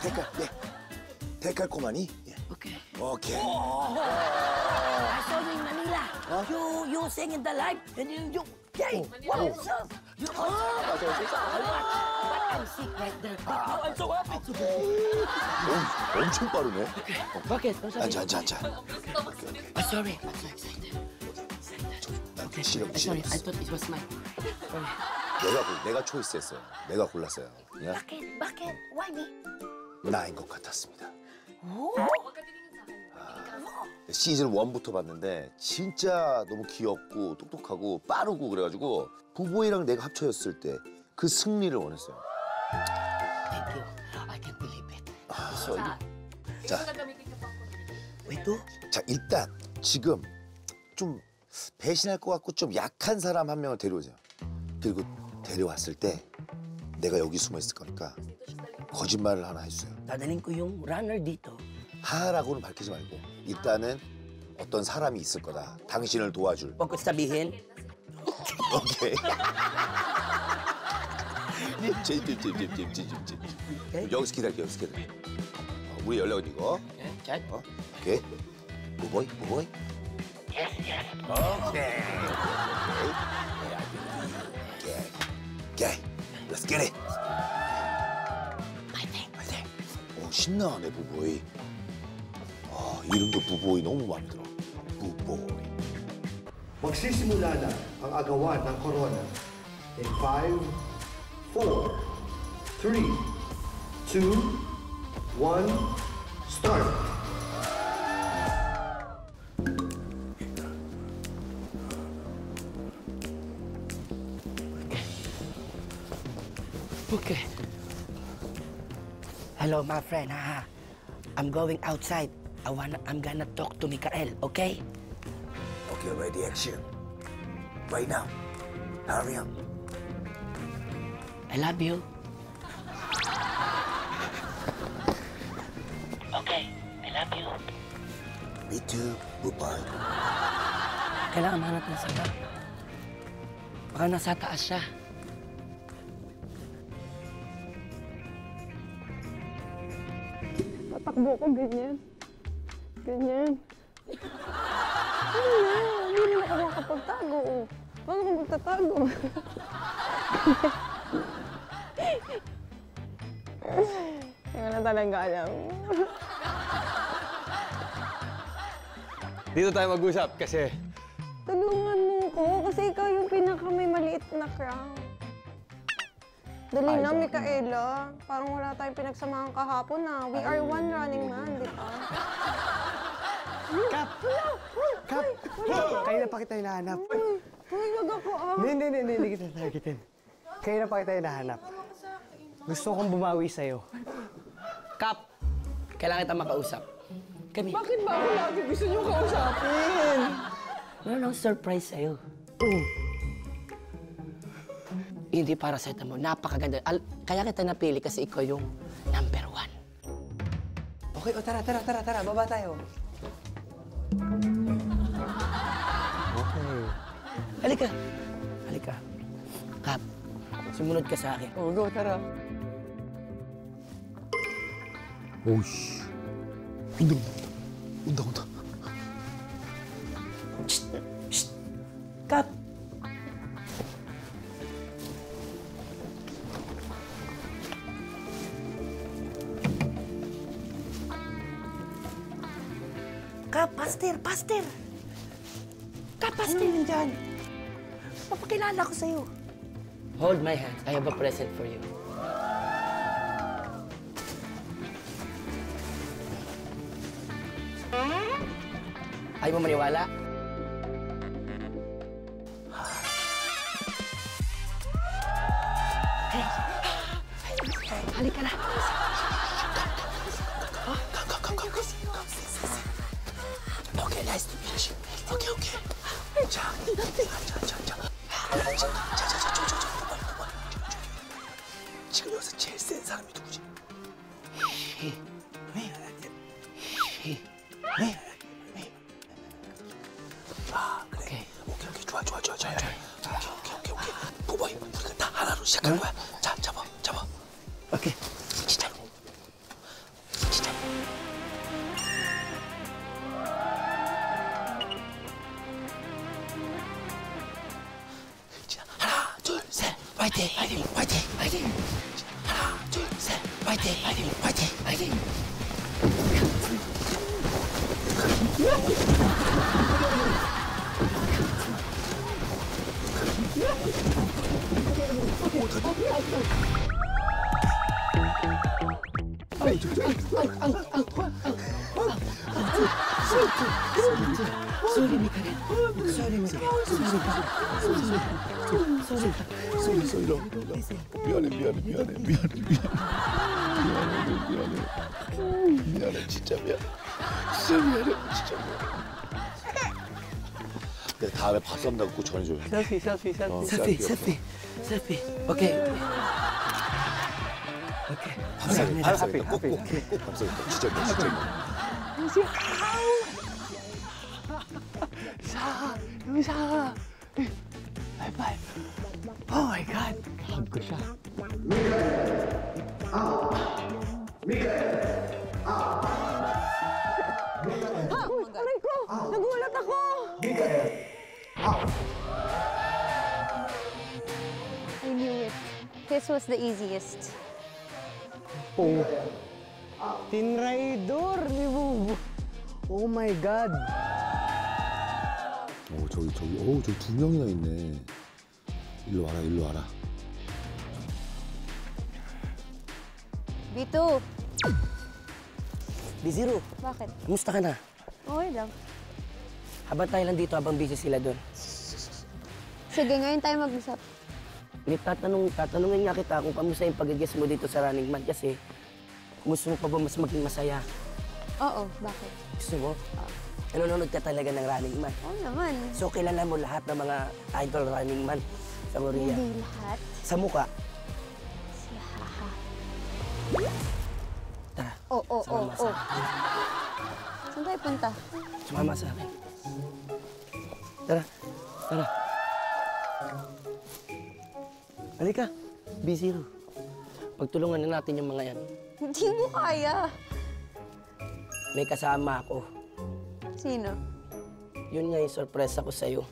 데칼코마니? Okay. 오케이. I saw you in Manila. You sing in the live, and you yay! Wow, up? But I'm sick right there. But now I'm so happy. 엄청 빠르네. Bakit? 앉아. Sorry, I'm so excited. Sorry, I thought it was mine. 내가 초이스했어요. 내가 골랐어요. 그냥 Bakit? Why me? 나인 것 같았습니다. 시즌 1부터 봤는데 진짜 너무 귀엽고 똑똑하고 빠르고 그래가지고 부보이랑 내가 합쳐졌을 때 그 승리를 원했어요. Thank you. I can't believe it. 자, 일단 지금 좀 배신할 것 같고 좀 약한 사람 한 명을 데려오세요. 그리고 데려왔을 때 내가 여기 숨어 있을 거니까 거짓말을 하나 해주세요. Dadalhin ko yung runner dito. 하라고는 밝히지 말고 일단은 어떤 사람이 있을 거다. 당신을 도와줄. Huwag ko sabihin. 오케이. 여기서 기다려. 우리 연락은 이거. Chat? 오케이. 부보이. 오케이. 오케이. Let's get it. 파이팅. 신나네, 부보이. 이름도 부보이 너무 마음에 들어. 부보이. Magsisimula na ang agawan ng corona in 5, 4, 3, 2, 1, start! Okay. Hello, my friend. I'm going outside. I'm gonna talk to Mikael, okay? Okay, ready, action. Right now. Hurry up. I love you. Okay, I love you. Me too. Goodbye. Kailangan mahanap ng saka. Baka nasa taas siya. Tatakbo ko ganyan. Ganyan. Ano na? Hindi na ako makapagtago. Paano ko magtatago? Hindi na talaga alam. Dito tayo mag-usap kasi... Tulungan mo ko kasi ikaw yung pinaka may maliit na crown. Dali na, Micaela. Parang wala tayong pinagsamahan kahapon na. We are one running man, di ba? Kap! Kap! Kayo na pa kita hinahanap. Uy, wag ako ah. Hindi kita targetin. Kayo na pa kita hinahanap. Gusto kong bumawi sa'yo. Kap, kailangan kita makausap. Kami. Bakit ba ako lagi gusto niyo kausapin? Meron akong surprise sa'yo. Hindi para sa mo. Napakaganda. Kaya kita napili kasi ikaw yung number 1. Okay, tara. Baba tayo. Okay. Halika. Kap, sumunod ka sa akin. Oh, go, tara. 오이씨. 온다. Kap! Kap, pastor! Kap, pastor, nandyan. Papakilala ko sa'yo. Hold my hand. I have a present for you. Ayaw mo maniwala? Halika na. Okay, nice to meet you. Okay. 자. 지금 여기서 제일 센 사람이 누구지? 아, 그래. 오케이. 좋아. 오케이. 보보이, 우리가 다 하나로 시작하는 거야. 자, 잡아. 오케이. 진짜로. 하나, 둘, 셋. 화이팅. 하나, 둘, 셋. 화이팅. Sorry, Micaela. 미안해. 진짜 미안해. 내가 다음에 밥 쏜다고 꼭 전해줘요. 셀피. 오케이. 밥 사겠다. 꼭 밥 사겠다. 진짜 미안해. 사. 하이파이브. Oh my God. Hug ko siya. Aray ko! Nagulat ako! I knew it. This was the easiest. Oh. Tinraidor ni Bubu. Oh my God. 저기 두 명이나 있네. 일로 와라. B2. B0, Bakit? kamusta ka na? Okay lang. Habang tayo lang dito, habang busy sila doon. Sige, ngayon tayo mag-usap. Tatanungin nga kita kung kamusta yung pag-guest mo dito sa Running Man kasi gusto mo pa ba mas maging masaya? Oo, bakit? Gusto mo? Nanonood ka talaga ng Running Man. Oo naman. So kilala mo lahat ng mga idol Running Man Sa Korea. Hindi lahat. Sa mukha. Si Haha. Tara. Oo. Saan tayo punta? Sumama sa akin. Tara. Halika. B0. Pagtulungan na natin yung mga yan. Hindi mo kaya. May kasama ako. Sino? Yun nga yung sorpresa ko sa'yo.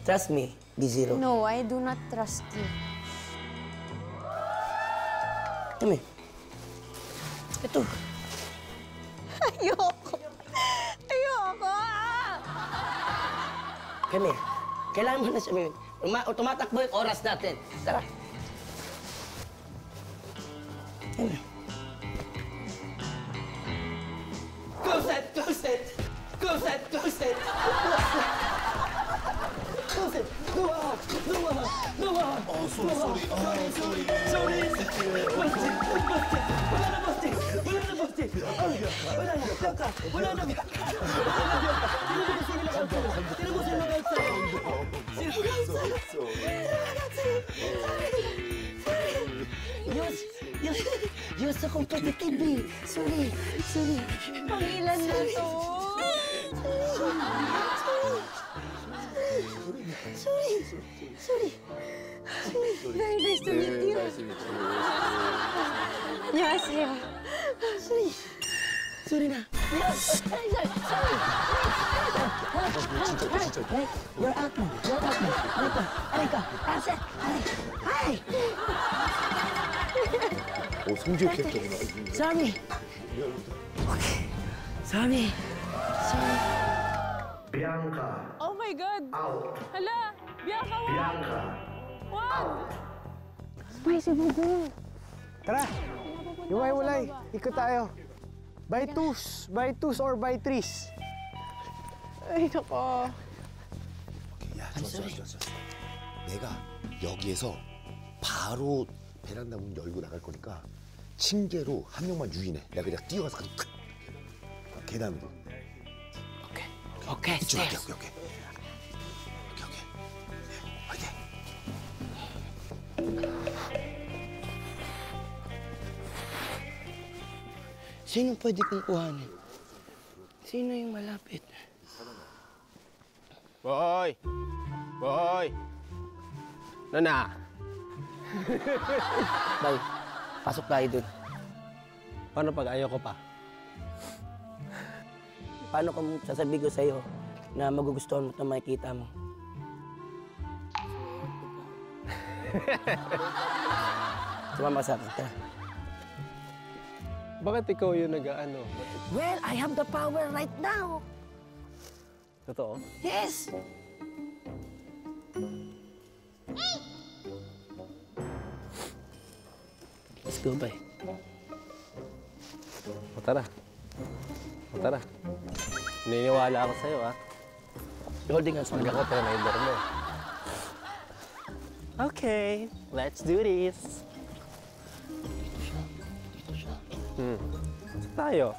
Trust me, B0. No, I do not trust you. Kami. Ito. Ayoko. Kami. Kailangan mo na sabihin. Tumatakbo yung oras natin. Tara. Kami. Close it! You're so competitive, eh. Sorry. Pangilan na to. Sorry. Very nice to meet you. 안녕하세요. Sorry na. You're out now. Aray ka. Hi! 성지효 캐릭터구나. Sorry. Okay. Sorry. Bianca. Oh my God! Out. Hala! Bianca, wag! Bianca. Wag! Spicy bugo. Tara. Iwalay. Ikot tayo. By twos or by threes. Ay, nako. 야, 좋았어. 내가 여기에서 바로 베란다 문 열고 나갈 거니까 층계로 한 명만 유인해. 내가 그냥 뛰어가서 가서 계단으로. Okay, 이쪽 stairs. 오케이. 화이팅. Sino pwede kong kuhanin? Sino yung malapit? Boy! Nana! Bay, pasok tayo dun. Paano pag ayaw ko pa? Paano kung sasabihin ko sa'yo na magugustuhan mo at makikita mo? Sumama sa akin, tara. Bakit ikaw yung nag-ano? Well, I have the power right now. Totoo? Yes! Let's go, Bay. O tara. Naniniwala ako sa'yo, ha? Holding hands Pag ako, trailer mo. Okay, let's do this. Saan tayo?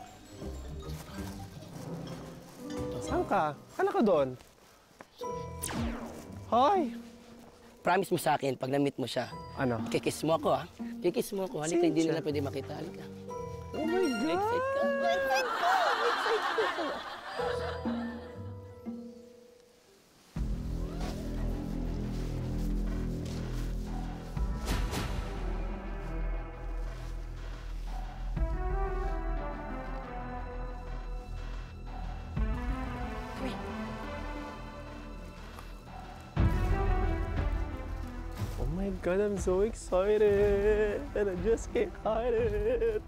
Saan ka? Kala ka doon? Hoy! Promise mo sa akin, pag na-meet mo siya, ano? kikiss mo ako, ha? Kikiss mo ako. Halika, hindi nila pwede makita. Halika. Oh my God! Excited ka? Excited ka! Oh my God, I'm so excited! And I just can't hide it!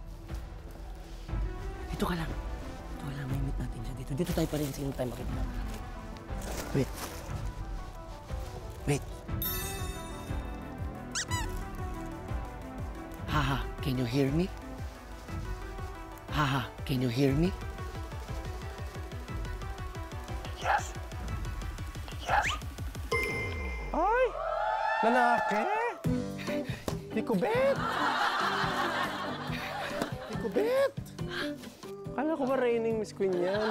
Dito ka lang. May meet natin siya dito. Dito tayo pa rin. Sige tayo makita. Wait. Haha, can you hear me? Haha, can you hear me? Yes. Ay! Lalaki? Tiko Bet! Tiko Bet! Akala ko ba reigning Miss Queen yan?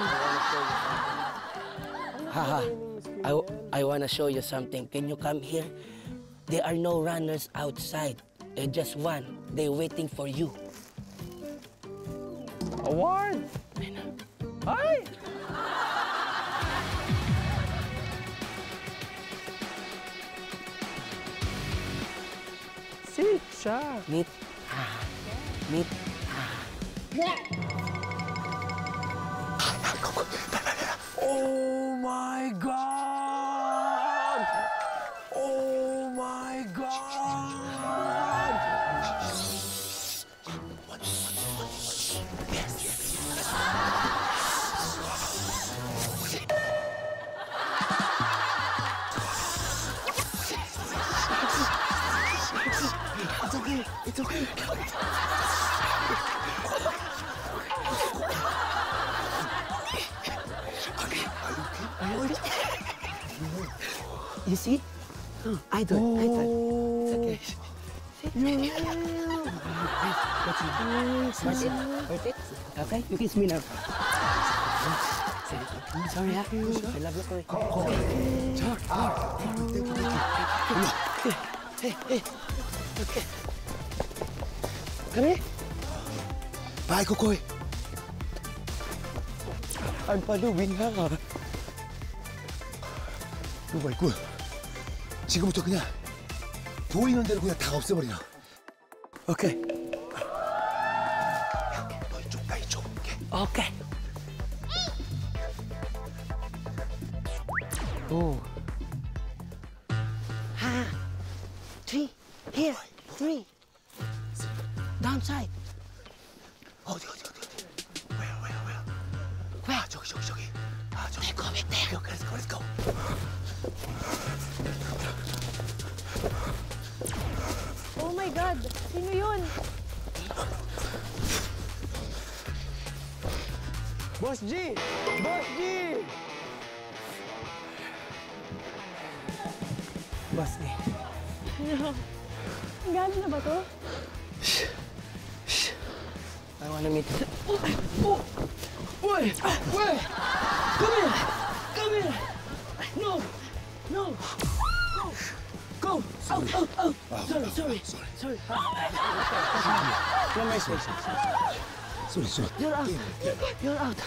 Haha, I wanna show you something. Can you come here? There are no runners outside. Just one. They're waiting for you. Award! Ay! Sit siya. Meet. Meet. Oh my God! Oh my God! It's okay. It's okay. You see? I do it. It's okay. Hurt it? Okay, you kiss me now. Sorry, ha? I love you, Koy. Hey. Okay. Come here. Bye, Kokoy. I'm paluin ha. Oh my God. 지금부터 그냥 보이는 대로 그냥 다 없애버려. 오케이. 너 이쪽, 나 이쪽. 오케이. 오. 하. 3. Here. 3. Downside. 어디. Where? 저기. They go back there. Okay, let's go. Oh my God! Sino yun? Boss G! Boss G! Boss ni. No. Galing na ba to? I wanna meet you. Wait! Come here! No! Go! Out! Sorry. You're my space. Sorry. You're out. You're out.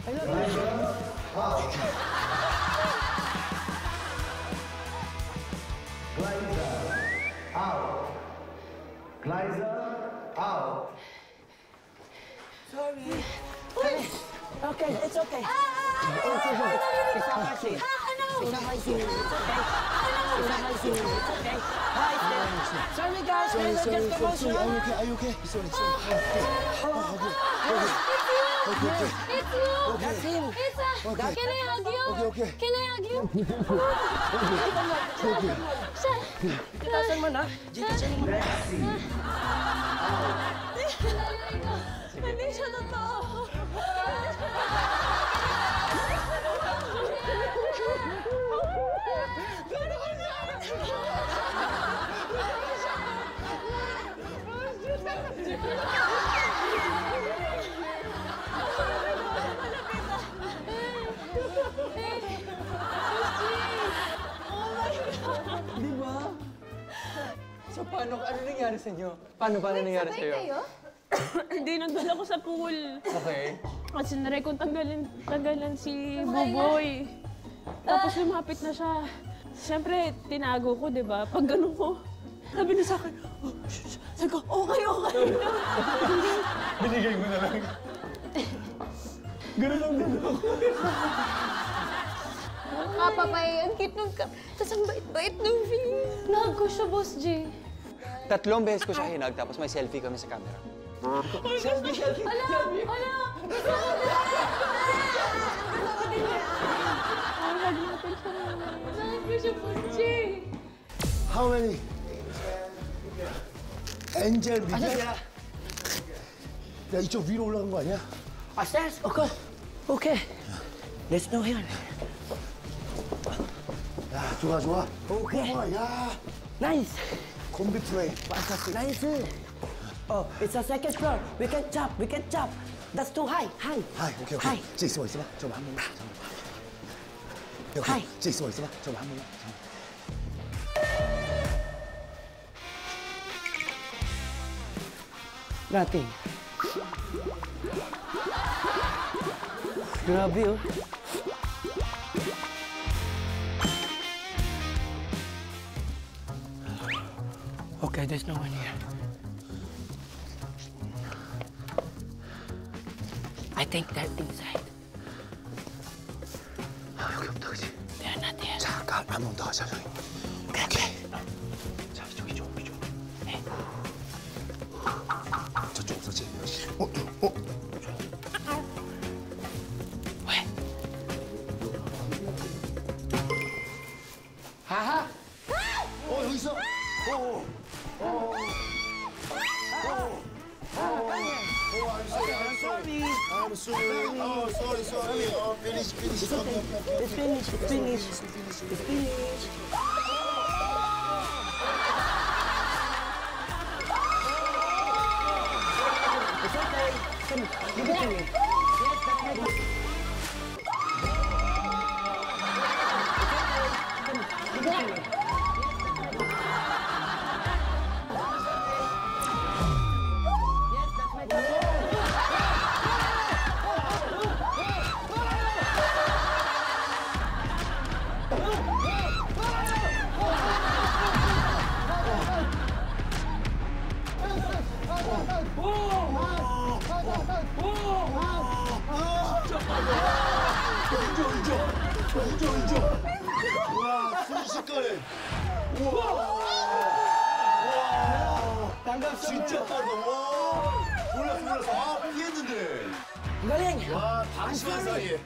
I love you. Glyza, out. Sorry. Okay, it's okay. It's okay. It's not my scene. It's not my scene. It's okay. It's not my scene. It's okay. Hi, sorry guys. Sorry. Just emotional. Are you okay? Sorry. It's you! That's him. Can I hug you? Okay. Can I hug you? Titasan mo na. Titasan mo na. Hindi siya totoo. Di ba? So, ano nangyari sa inyo? Paano nangyari sa iyo? Hindi, nagdala ko sa pool. Okay. At sinare kong tanggalan si Buboy. Tapos lumapit na siya. Siyempre, tinago ko, di ba? Pag ganun ko, sabi na sa akin, oh, sabi ko, okay. Binigay mo na lang. Ganun ako. Kapapay, ang cute nung Tapos ang bait-bait nung feel. Nahag ko siya, Boss J. 3 beses ko siya hinag, tapos may selfie kami sa camera. Selfie. Ala! Nahag ko siya, Boss J. How many? 엔젤 미디어? 야, 이쪽 위로 올라간 거 아니야? Upstairs? Okay. Let's know here. 야, 좀 좋아, 좋아. Okay. 야. Nice. 콤비 플레이. Nice. Oh, it's a second floor. We can chop. We can chop. That's too high. High. 하이, 오케이, 오케이. 쟤 있어봐, 있어봐. 저거 한 번만. 오케이, 쟤 있어봐, 있어봐. 저거 한 번만. Nothing. Grabe oh. Okay, there's no one here. I think they're inside. 아, 여기 없다, 그지? They're not there. 자, 한 번 더 하자, 저기. 오케이. 자, 이쪽. 네. 저쪽 없었지? 왜? 하하! 여기 있어! I'm sorry. Oh, sorry. Oh, finish. It's finished. It's okay. Give it to me. Yes, that's my book. Give it to me. Yes, that's my book. 와, 순식간에. 우와. 반갑습니다. 진짜 빠르다. 와. 몰랐어. 아, 피했는데. Galing! 와, 방심한 사이에.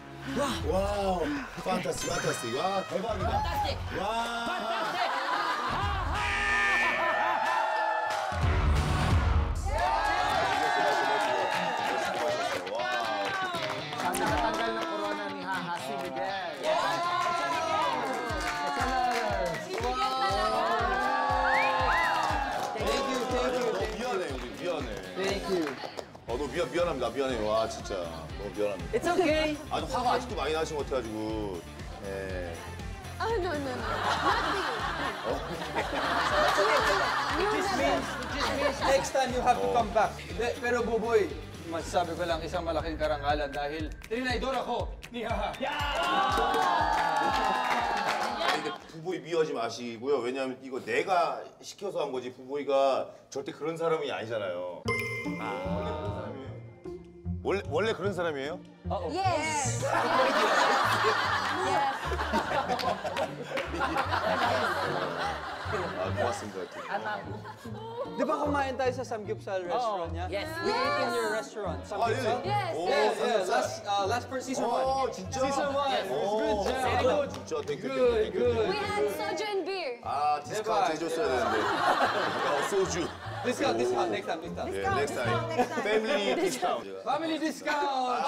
와우. 판타스틱. 와, 대박이다. 와. Natanggal ng corona ni Haha si Miguel. 너무 미안합니다. 미안해. 와, 진짜. 너무 미안합니다. It's okay. 아주 화가 아직도 많이 나신 것 같아가지고. 예. No. It just means next time you have to come back. Pero Buboy, masasabi ko lang isang malaking karangalan dahil trinaydor ako ni Haha. 근데 부보이 미워하지 마시고요. 왜냐하면 이거 내가 시켜서 한 거지 부보이가 절대 그런 사람이 아니잖아요. 원래 그런 사람이에요? Yes. 아, 고맙습니다. Di ba kumain tayo sa Samgyeopsal restaurant niya? Yes. We ate in your restaurant. Samgyeopsal? Yes. Yeah. Last for season 1. 진짜? Season 1. It was good job. 진짜 땡큐. We had soju and beer. 아, 디스카운트 해줬어야 되는데. 소주. Discount. Next time. 네, next time. Family discount. Family discount.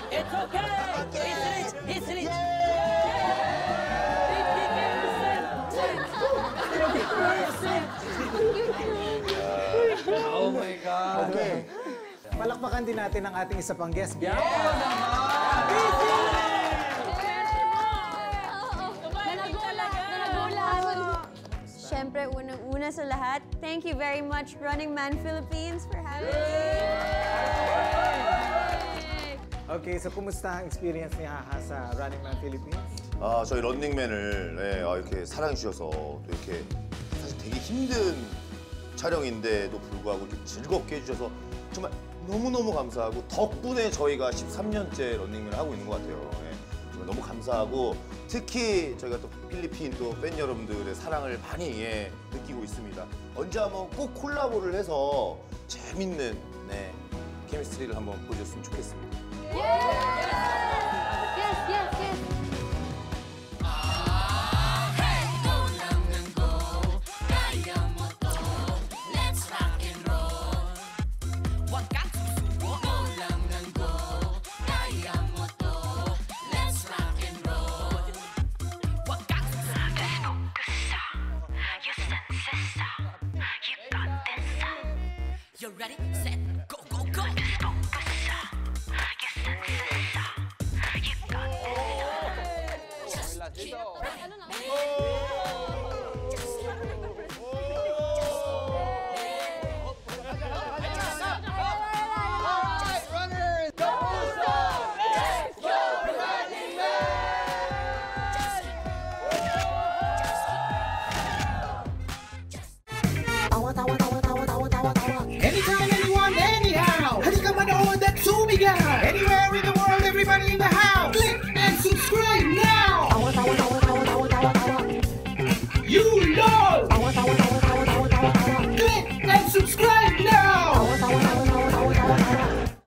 It's okay. It's rich. Oh my God. Okay. Palakpakan din natin ang ating isa pang guest. Bianca. Siyempre, unang-una sa lahat, thank you very much, Running Man Philippines, for having me. Okay, so kumusta ang experience ni Haha sa Running Man Philippines? 아, 저희 런닝맨을 이렇게 사랑해 주셔서 또 이렇게 사실 되게 힘든 촬영인데도 불구하고 이렇게 즐겁게 해주셔서 정말 너무너무 감사하고 덕분에 저희가 13년째 런닝맨을 하고 있는 것 같아요. 정말 너무 감사하고 특히 저희가 또 필리핀 또 팬 여러분들의 사랑을 많이 느끼고 있습니다. 언제 한번 꼭 콜라보를 해서 재밌는 케미스트리를 한번 보여줬으면 좋겠습니다. ready, set, go, go, go. Just keep running. Tawa, tawa, tawa, tawa, tawa, tawa, tawa.